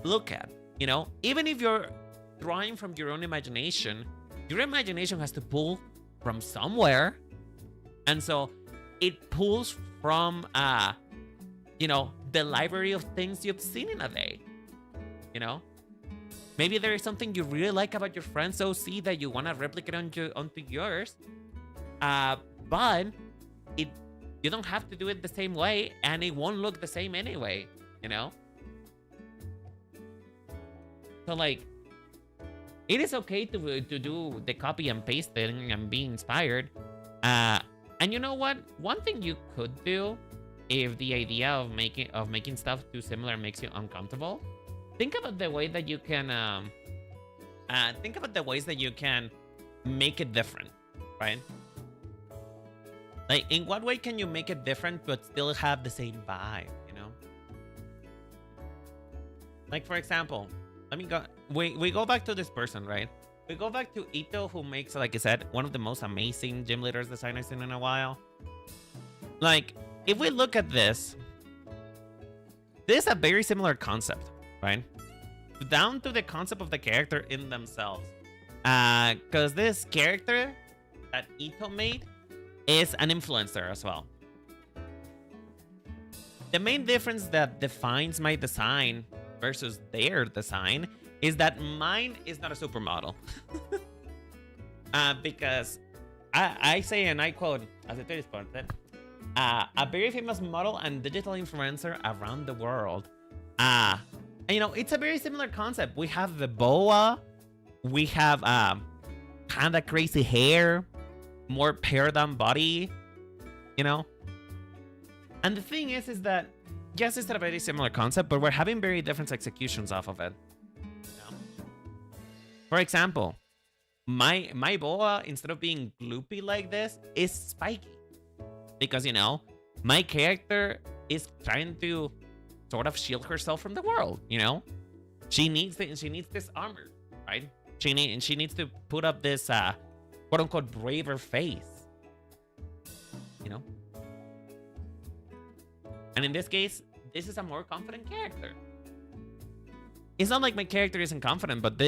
look at, you know? Even if you're drawing from your own imagination, your imagination has to pull from somewhere. And so it pulls from, you know, the library of things you've seen in a day, you know? Maybe there is something you really like about your friend's OC that you want to replicate onto yours. But you don't have to do it the same way, and it won't look the same anyway, you know? So, like, it is okay to do the copy and paste thing and be inspired. And you know what? One thing you could do, if the idea of making stuff too similar makes you uncomfortable, think about the way that you can think about the ways that you can make it different, right? Like, in what way can you make it different but still have the same vibe, you know? Like, for example, we go back to this person, right? We go back to Ito, who makes, like I said, one of the most amazing gym leaders design I've seen in a while. Like, if we look at this is a very similar concept, right? Down to the concept of the character in themselves. Because this character that Ito made is an influencer as well. The main difference that defines my design versus their design is that mine is not a supermodel. Because I say, and I quote, as it is quoted, a very famous model and digital influencer around the world. And, you know, it's a very similar concept. We have the boa, we have kind of crazy hair, more pared down body, you know. And the thing is that yes, it's a very similar concept, but we're having very different executions off of it. For example, my boa, instead of being gloopy like this, is spiky. Because, you know, my character is trying to sort of shield herself from the world, you know? She needs this armor, right? She needs to put up this quote unquote braver face. You know? And in this case, this is a more confident character. It's not like my character isn't confident, but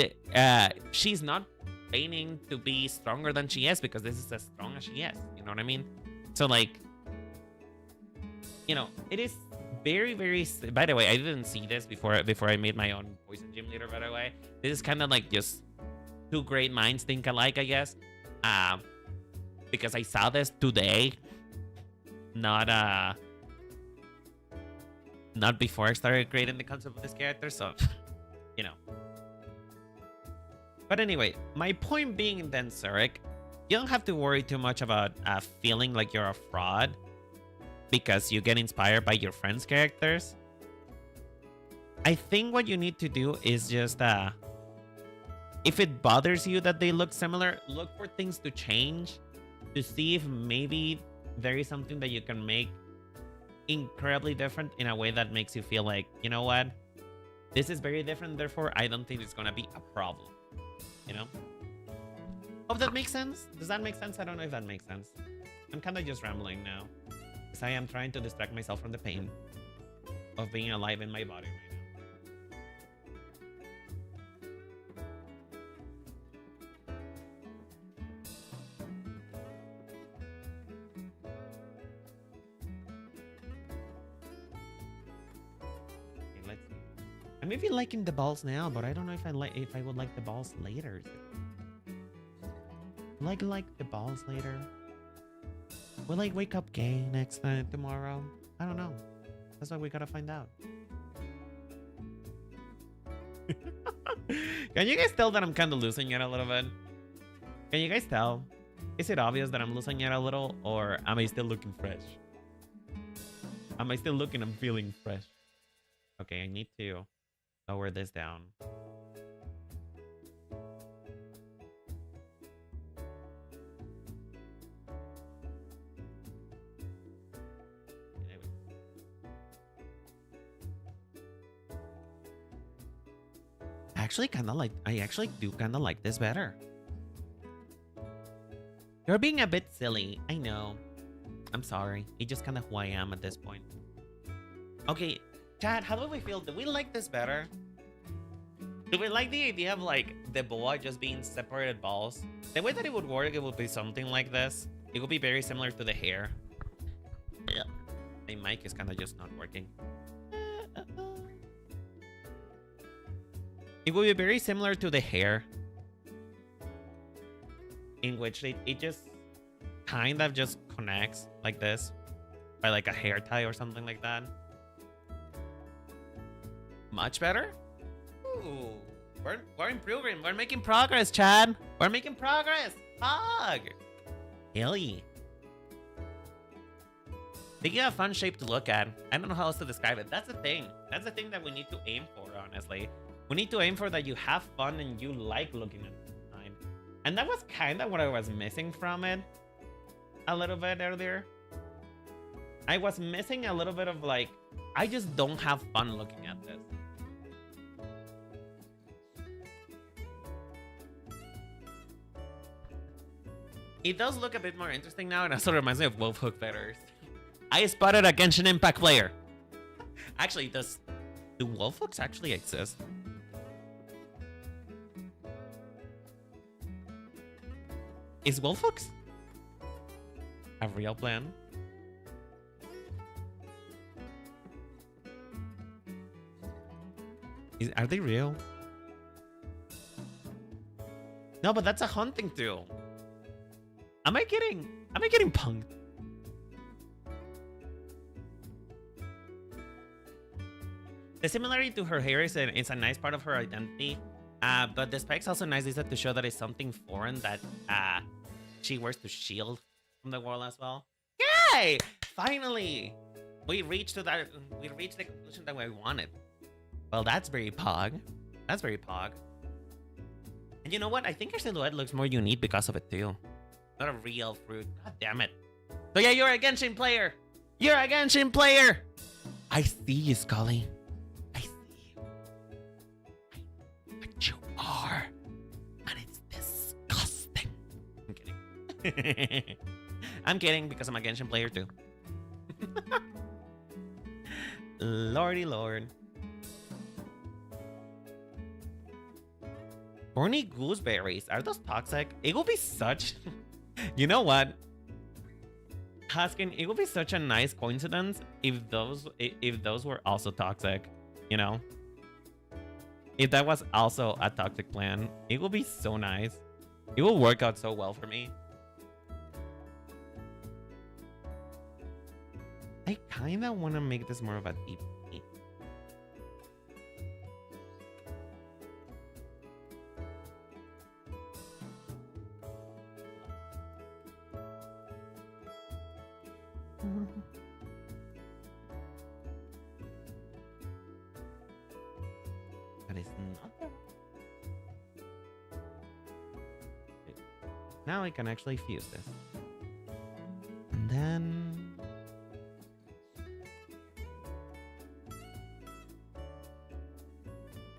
she's not feigning to be stronger than she is, because this is as strong as she is. You know what I mean? So, like, you know, it is very, very... By the way, I didn't see this before I made my own poison gym leader, by the way. This is kind of like just two great minds think alike, I guess. Because I saw this today. Not before I started creating the concept of this character, so... You know. But anyway, my point being then, Zurich, you don't have to worry too much about feeling like you're a fraud because you get inspired by your friends' characters. I think what you need to do is just, if it bothers you that they look similar, look for things to change to see if maybe there is something that you can make incredibly different in a way that makes you feel like, you know what? This is very different, therefore I don't think it's gonna be a problem. You know? Hope that makes sense? Does that make sense? I don't know if that makes sense. I'm kind of just rambling now, because I am trying to distract myself from the pain of being alive in my body right now. Okay, let's see. I may be liking the balls now, but I don't know if I would like the balls later. Like the balls later. Will I wake up gay next night tomorrow? I don't know. That's what we gotta find out. Can you guys tell that I'm kind of losing it a little bit? Can you guys tell? Is it obvious that I'm losing it a little, or am I still looking fresh? Am I still looking and feeling fresh? Okay, I need to lower this down. I actually do kind of like this better. You're being a bit silly. I know. I'm sorry. It's just kind of who I am at this point. Okay, chat, how do we feel? Do we like this better? Do we like the idea of, like, the boa just being separated balls? The way that it would work, it would be something like this. It would be very similar to the hair. Yeah. My mic is kind of just not working. It will be very similar to the hair, in which it just kind of just connects like this by like a hair tie or something like that. Much better. Ooh, we're improving. We're making progress, Chad. We're making progress. Hug. Hell yeah. They give a fun shape to look at. I don't know how else to describe it. That's the thing. That's the thing that we need to aim for, honestly. We need to aim for that you have fun and you like looking at the design. And that was kind of what I was missing from it a little bit earlier. I was missing a little bit of like, I just don't have fun looking at this. It does look a bit more interesting now, and it also reminds me of Wolfhook Feathers. I spotted a Genshin Impact player. Actually, do Wolfhooks actually exist? Is Wolfhooks a real plan? Are they real? No, but that's a hunting tool. Am I getting punked? The similarity to her hair is a nice part of her identity. But the spike's also nice is that to show that it's something foreign that she wears to shield from the world as well. Yay! Finally! We reached the conclusion that we wanted. Well, that's very pog. That's very pog. And you know what? I think her silhouette looks more unique because of it too. Not a real fruit. God damn it. So yeah, you're a Genshin player. You're a Genshin player. I see you, Scully. I see you. I know what you are. And it's disgusting. I'm kidding. I'm kidding because I'm a Genshin player too. Lordy Lord. Horny gooseberries. Are those toxic? It will be such... You know what? Haskin, it would be such a nice coincidence if those were also toxic, you know? If that was also a toxic plan, it would be so nice. It will work out so well for me. I kind of want to make this more of a deep. That is not there. Now I can actually fuse this. And then...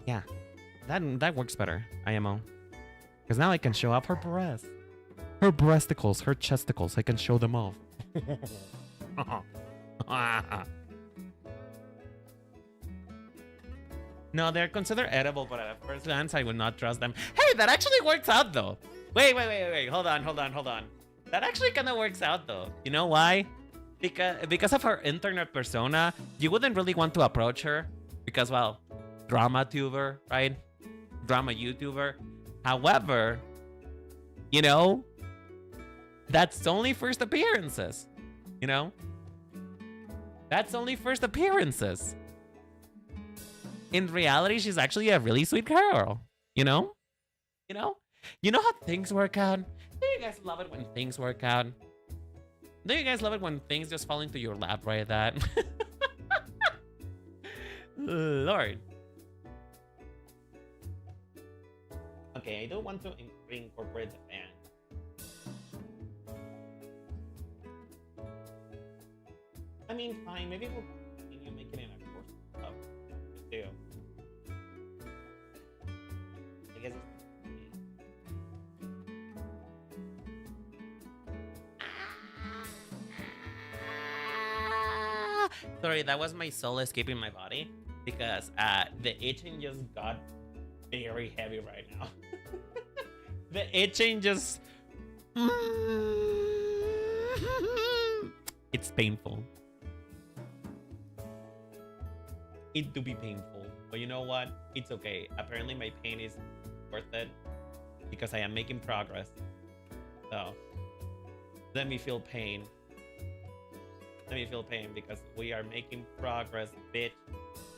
Yeah, that works better, IMO. Because now I can show off her breasts. Her breasticles, her chesticles, I can show them off. No, they're considered edible, but at first glance, I would not trust them. Hey, that actually works out, though. Wait. Hold on. That actually kind of works out, though. You know why? Because of her internet persona, you wouldn't really want to approach her. Because, well, drama tuber, right? Drama YouTuber. However, you know, that's only first appearances. You know? That's only first appearances. In reality, she's actually a really sweet girl. You know? You know? You know how things work out? Do you guys love it when things work out? Do you guys love it when things just fall into your lap like that? Lord. Okay, I don't want to incorporate the fan. I mean, fine. Maybe we'll continue making it a course of too. I guess. Sorry, that was my soul escaping my body because the itching just got very heavy right now. The itching just... It's painful. It do be painful. But you know what? It's okay. Apparently my pain is worth it because I am making progress. So let me feel pain. Let me feel pain because we are making progress, bitch.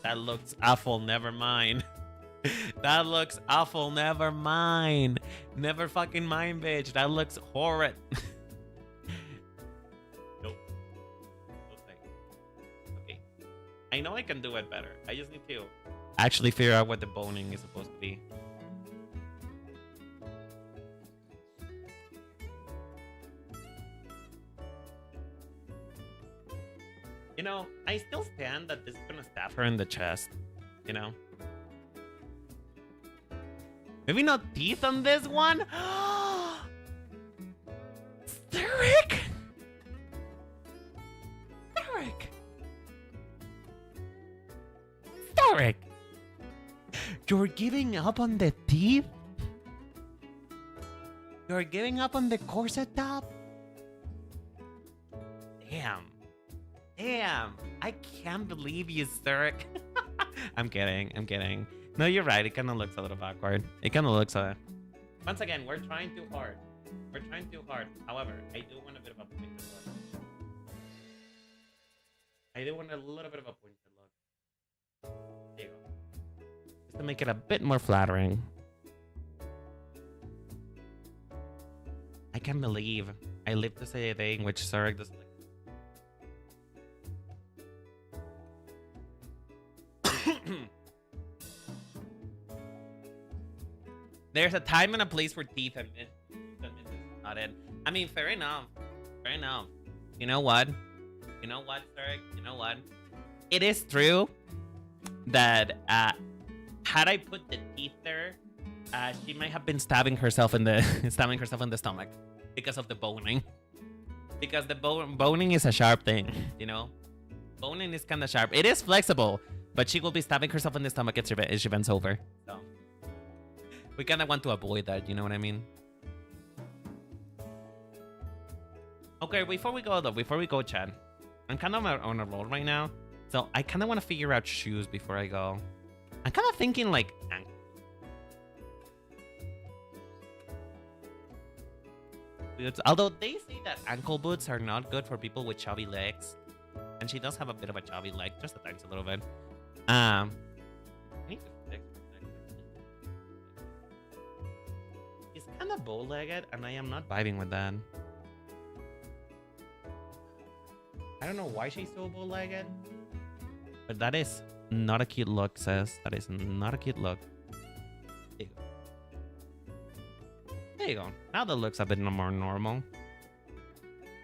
That looks awful. Never mind. That looks awful. Never mind. Never fucking mind, bitch. That looks horrid. Nope. Okay. I know I can do it better. I just need to actually figure out what the boning is supposed to be. You know, I still stand that this is gonna stab her in the chest. You know? Maybe not teeth on this one? Theric! Theric! Theric! You're giving up on the teeth? You're giving up on the corset top? Damn. Damn. I can't believe you, Theric. I'm kidding. No, you're right. It kind of looks a little awkward. It kind of looks Once again, we're trying too hard. However, I do want a bit of a pointed look. I do want a little bit of a pointed look. There you go. Just to make it a bit more flattering. I can't believe I live to say a day in which Sarek doesn't like. There's a time and a place for teeth and this is not it. I mean, fair enough. You know what, Sarek? You know what? It is true that had I put the teeth there, she might have been stabbing herself in the stomach because of the boning. Because the boning is a sharp thing, you know. Boning is kind of sharp. It is flexible, but she will be stabbing herself in the stomach if she bends over. So we kind of want to avoid that, you know what I mean? Okay, before we go, Chad, I'm kind of on a roll right now, so I kind of want to figure out shoes before I go. I'm kind of thinking like ankle. Boots, although they say that ankle boots are not good for people with chubby legs, and she does have a bit of a chubby leg, just a little bit. I need to fix She's kind of bow-legged, and I am not vibing with that. I don't know why she's so bow-legged, but that is not a cute look, sis. That is not a cute look. There you go. There you go. Now that looks a bit more normal.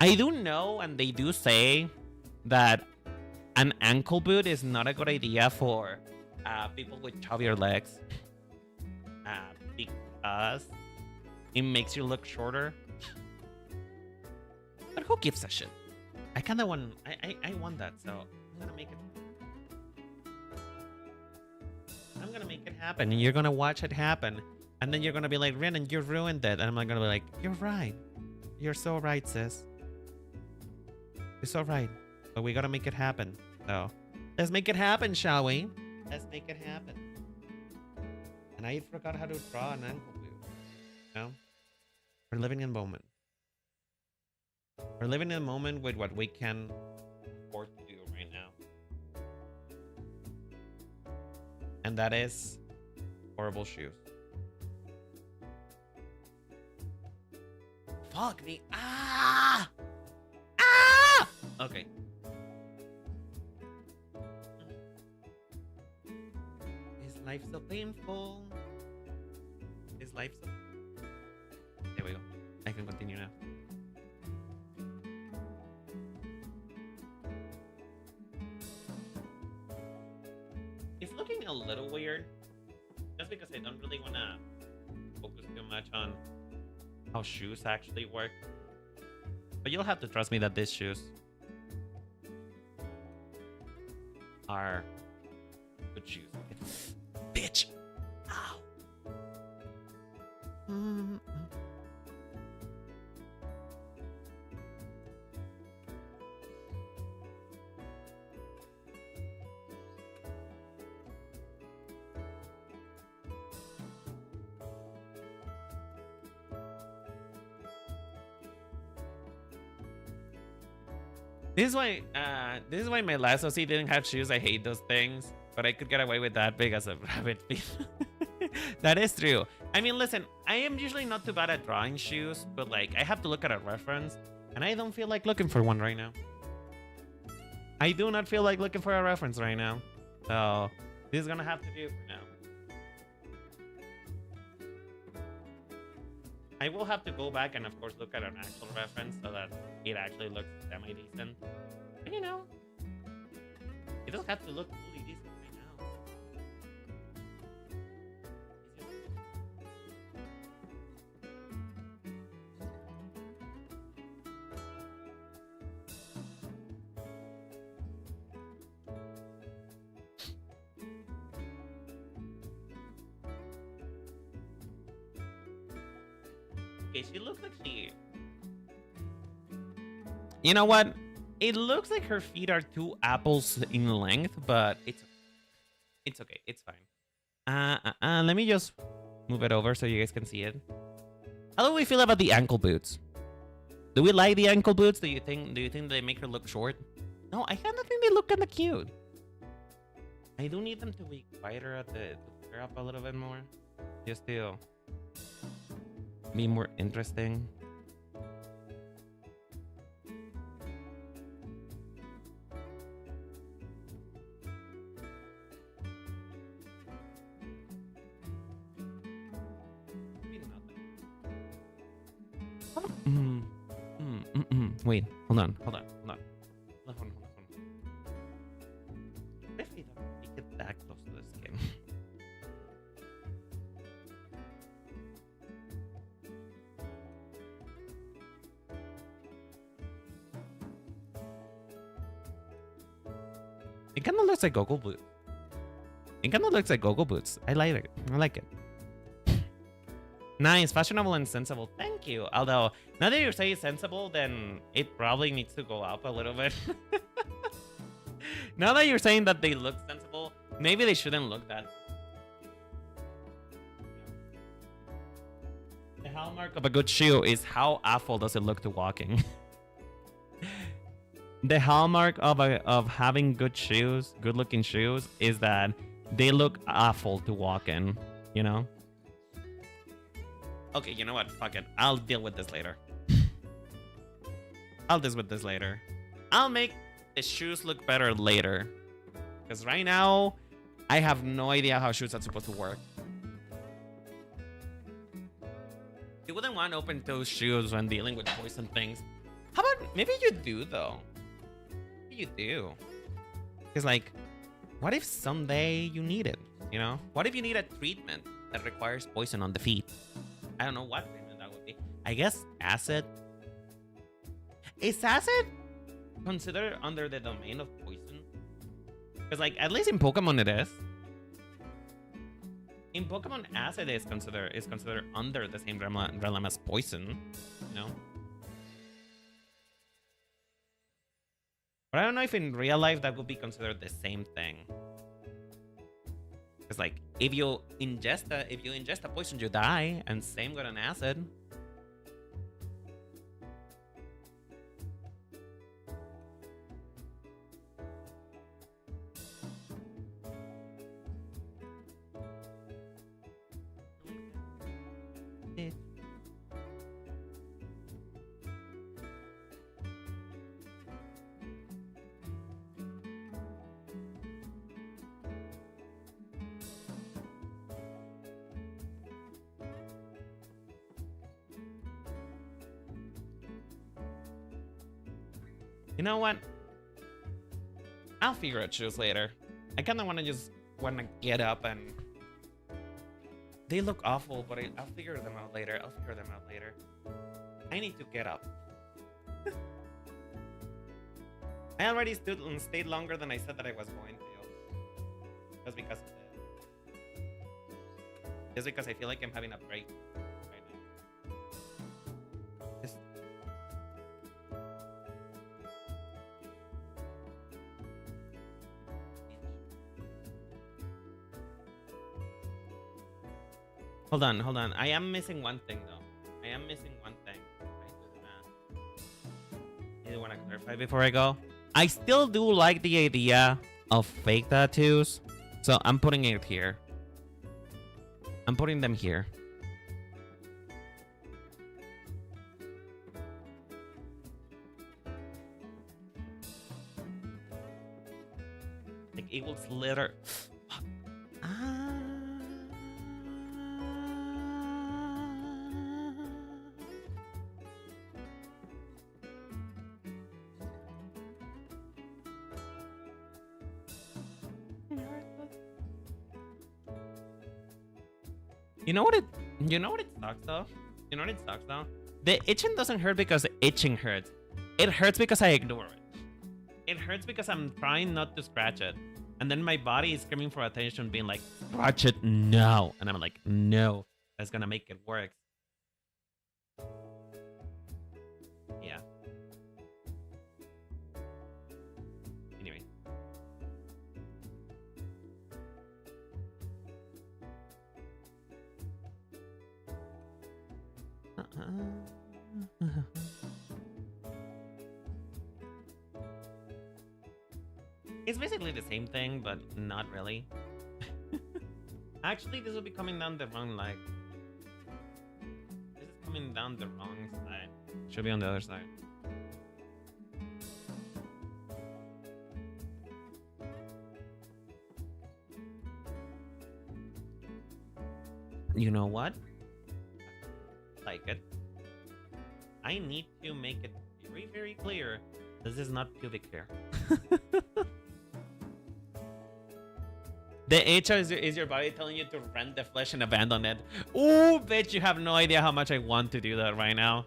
I do know, and they do say that an ankle boot is not a good idea for people with chubbier legs because it makes you look shorter. But who gives a shit? I kind of want. I want that, so I'm gonna make it. I'm gonna make it happen, and you're gonna watch it happen, and then you're gonna be like, Renan, you ruined it, and I'm gonna be like, you're right. You're so right, sis. You're so right. But we gotta make it happen. So let's make it happen, shall we? Let's make it happen. And I forgot how to draw an ankle boot. You know? We're living in a moment. We're living in a moment with what we can afford to do right now. And that is horrible shoes. Fuck me. Ah! Ah! Okay. Is life so painful? Is life so... There we go. I can continue now. It's looking a little weird. Just because I don't really want to focus too much on how shoes actually work. But you'll have to trust me that these shoes are good shoes. Bitch! Ow! This is why my last OC didn't have shoes. I hate those things, but I could get away with that because of rabbit feet. That is true. I mean, listen, I am usually not too bad at drawing shoes, but like I have to look at a reference, and I don't feel like looking for one right now. I do not feel like looking for a reference right now, so this is gonna have to do for now. I will have to go back and, of course, look at an actual reference so that it actually looks semi-decent. And, you know, it doesn't have to look fully decent right now. Okay, she looks like she... You know what? It looks like her feet are 2 apples in length, but it's okay. It's fine. Let me just move it over so you guys can see it. How do we feel about the ankle boots? Do we like the ankle boots? Do you think they make her look short? No, I kind of think they look kind of cute. I do need them to be wider at to flare up a little bit more, just to be more interesting. Wait, hold on. What if we don't make it that close to the skin? It kind of looks like Gogo boots. I like it. Nice, fashionable and sensible. Thank you. Although, now that you say sensible, then it probably needs to go up a little bit. Now that you're saying that they look sensible, maybe they shouldn't look that. The hallmark of a good shoe is how awful does it look to walking. The hallmark of having good shoes, good looking shoes, is that they look awful to walk in, you know? Okay, you know what? Fuck it. I'll deal with this later. I'll make the shoes look better later. Because right now, I have no idea how shoes are supposed to work. You wouldn't want open-toe shoes when dealing with poison things. How about, maybe you do, though. Maybe you do. Because, like, what if someday you need it, you know? What if you need a treatment that requires poison on the feet? I don't know what treatment that would be. I guess acid. Is acid considered under the domain of poison? Because, like, at least in Pokemon it is. In Pokemon, acid is considered under the same realm as poison, you know? But I don't know if in real life that would be considered the same thing. Because, like, if you ingest a poison, you die, and same with an acid. You know what? I'll figure out shoes later. I kind of want to get up and... They look awful, but I'll figure them out later. I need to get up. I already stayed longer than I said that I was going to. Just because I feel like I'm having a break right now. Hold on. I am missing one thing, though. I do want to clarify before I go. I still do like the idea of fake tattoos, so I'm putting it here. I'm putting them here. Like it will slither. You know what it sucks though? You know what it sucks though? The itching doesn't hurt because the itching hurts. It hurts because I ignore it. It hurts because I'm trying not to scratch it. And then my body is screaming for attention, being like, scratch it now. And I'm like, no, that's gonna make it work. Yeah. Anyway. It's basically the same thing, but not really. Actually, this will be coming down the wrong leg. This is coming down the wrong side. Should be on the other side. You know what? Like it. I need to make it very, very clear. This is not pubic hair. The itch is your body telling you to rend the flesh and abandon it. Ooh, bitch, you have no idea how much I want to do that right now.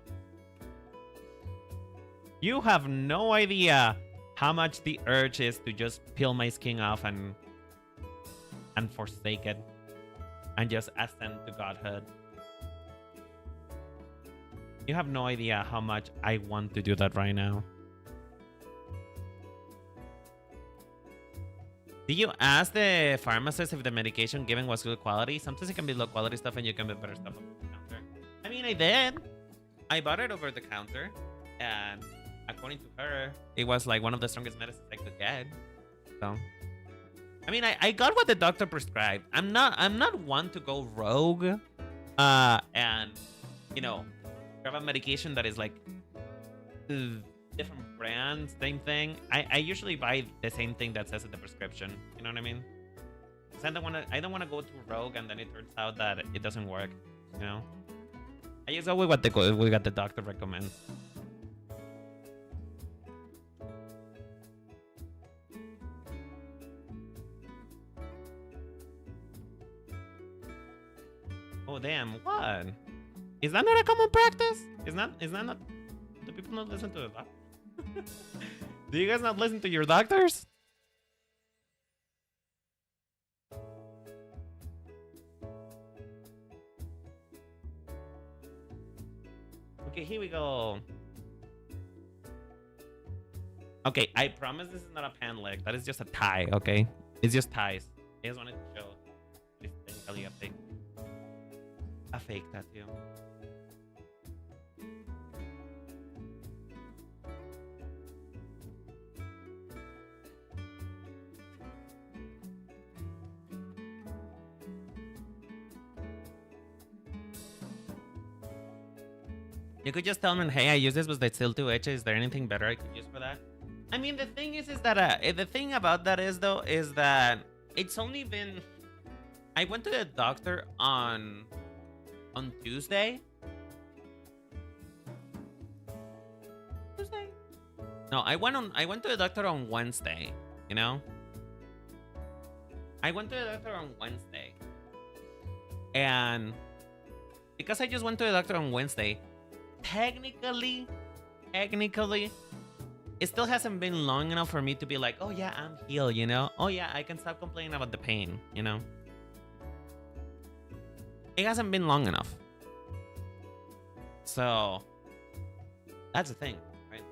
You have no idea how much the urge is to just peel my skin off and forsake it. And just ascend to godhood. You have no idea how much I want to do that right now. Did you ask the pharmacist if the medication given was good quality? Sometimes it can be low quality stuff and you can get better stuff over the counter. I mean, I did. I bought it over the counter. And according to her, it was like one of the strongest medicines I could get. So, I mean, I got what the doctor prescribed. I'm not one to go rogue. And, you know, grab a medication that is like different brands, same thing. I usually buy the same thing that says in the prescription. You know what I mean? Because I don't wanna go to rogue and then it turns out that it doesn't work. You know? I just go with what the doctor recommends. Oh damn! What? Is that not a common practice? Is that not? Do people not listen to the doctor? Do you guys not listen to your doctors? Okay, here we go. Okay, I promise this is not a pan leg. That is just a tie, okay? It's just ties. I just wanted to show. It's technically a fake tattoo. You could just tell them, hey, I use this, but it's still too itchy. Is there anything better I could use for that? I mean, the thing is that the thing about that is that it's only been. I went to the doctor on Tuesday. Tuesday? No, I went to the doctor on Wednesday. You know. I went to the doctor on Wednesday, and because I just went to the doctor on Wednesday. Technically, it still hasn't been long enough for me to be like, oh yeah, I'm healed, you know? Oh yeah, I can stop complaining about the pain, you know? It hasn't been long enough. So, that's the thing, right?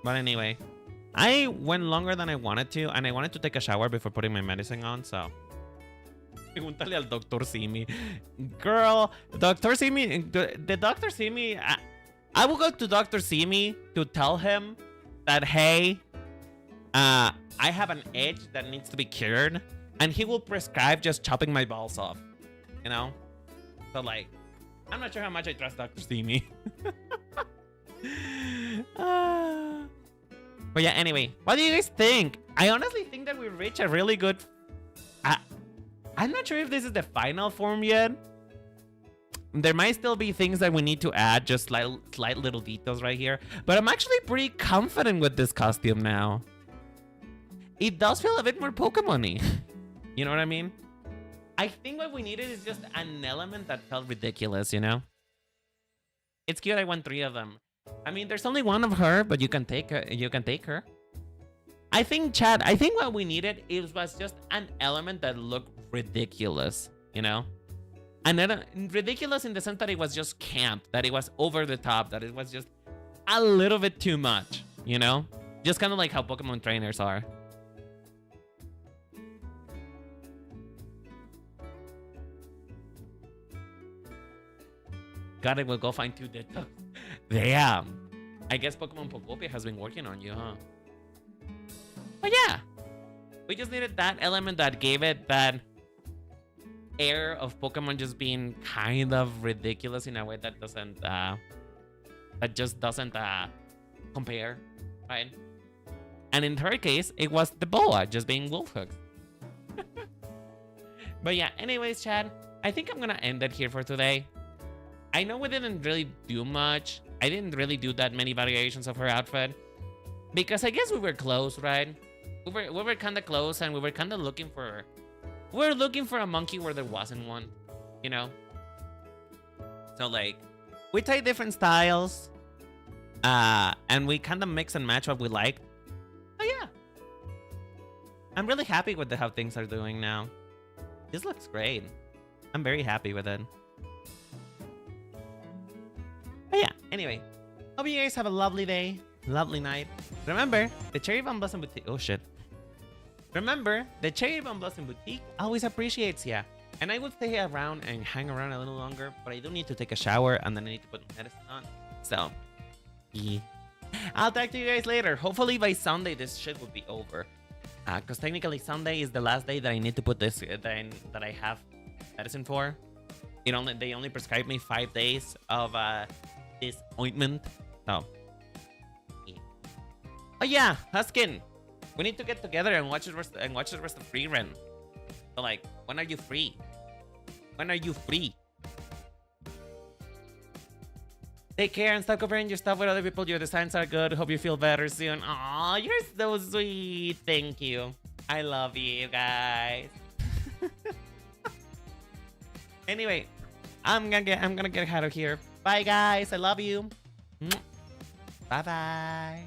But anyway, I went longer than I wanted to, and I wanted to take a shower before putting my medicine on, so... Pregúntale al Dr. Simi. Girl, Dr. Simi, the Dr. Simi, I will go to Dr. Simi to tell him that, hey, I have an itch that needs to be cured, and he will prescribe just chopping my balls off, you know? So, like, I'm not sure how much I trust Dr. Simi. But yeah, anyway, what do you guys think? I honestly think that we reached a really good... I'm not sure if this is the final form yet. There might still be things that we need to add, just slight little details right here. But I'm actually pretty confident with this costume now. It does feel a bit more Pokemon-y. You know what I mean? I think what we needed is just an element that felt ridiculous, you know? It's cute I want 3 of them. I mean, there's only 1 of her, but you can take her. I think, Chad, I think what we needed was just an element that looked ridiculous, you know? And then ridiculous in the sense that it was just camp, that it was over the top, that it was just a little bit too much, you know? Just kind of like how Pokemon trainers are. God, I will go find 2 dead dogs. Damn. I guess Pokemon Pokopia has been working on you, huh? But yeah. We just needed that element that gave it that air of Pokemon just being kind of ridiculous in a way that doesn't compare, right? And in her case, it was the boa just being wolf hooks. But yeah, anyways, Chad, I think I'm gonna end it here for today. I know we didn't really do much. I didn't really do that many variations of her outfit because I guess we were close, right? We were kind of close, and we were kind of looking for a monkey where there wasn't one, you know? So like, we tried different styles, and we kind of mix and match what we liked. So yeah, I'm really happy with how things are doing now. This looks great. I'm very happy with it. But yeah, anyway, hope you guys have a lovely day, lovely night. Remember, the Cherry Bomb Blossom Boutique. Oh shit. Remember, the Cherry Bomb Blossom Boutique always appreciates ya. And I will stay around and hang around a little longer, but I do need to take a shower and then I need to put my medicine on. So, yeah. I'll talk to you guys later. Hopefully by Sunday this shit will be over. Because technically Sunday is the last day that I need to put this that I have medicine for. They only prescribed me 5 days of this ointment. So, yeah. Oh yeah, Huskin. We need to get together and watch the rest of Free Run. So like, when are you free? When are you free? Take care and stop comparing your stuff with other people. Your designs are good. Hope you feel better soon. Aw, you're so sweet. Thank you. I love you guys. Anyway, I'm gonna get out of here. Bye guys. I love you. Bye bye.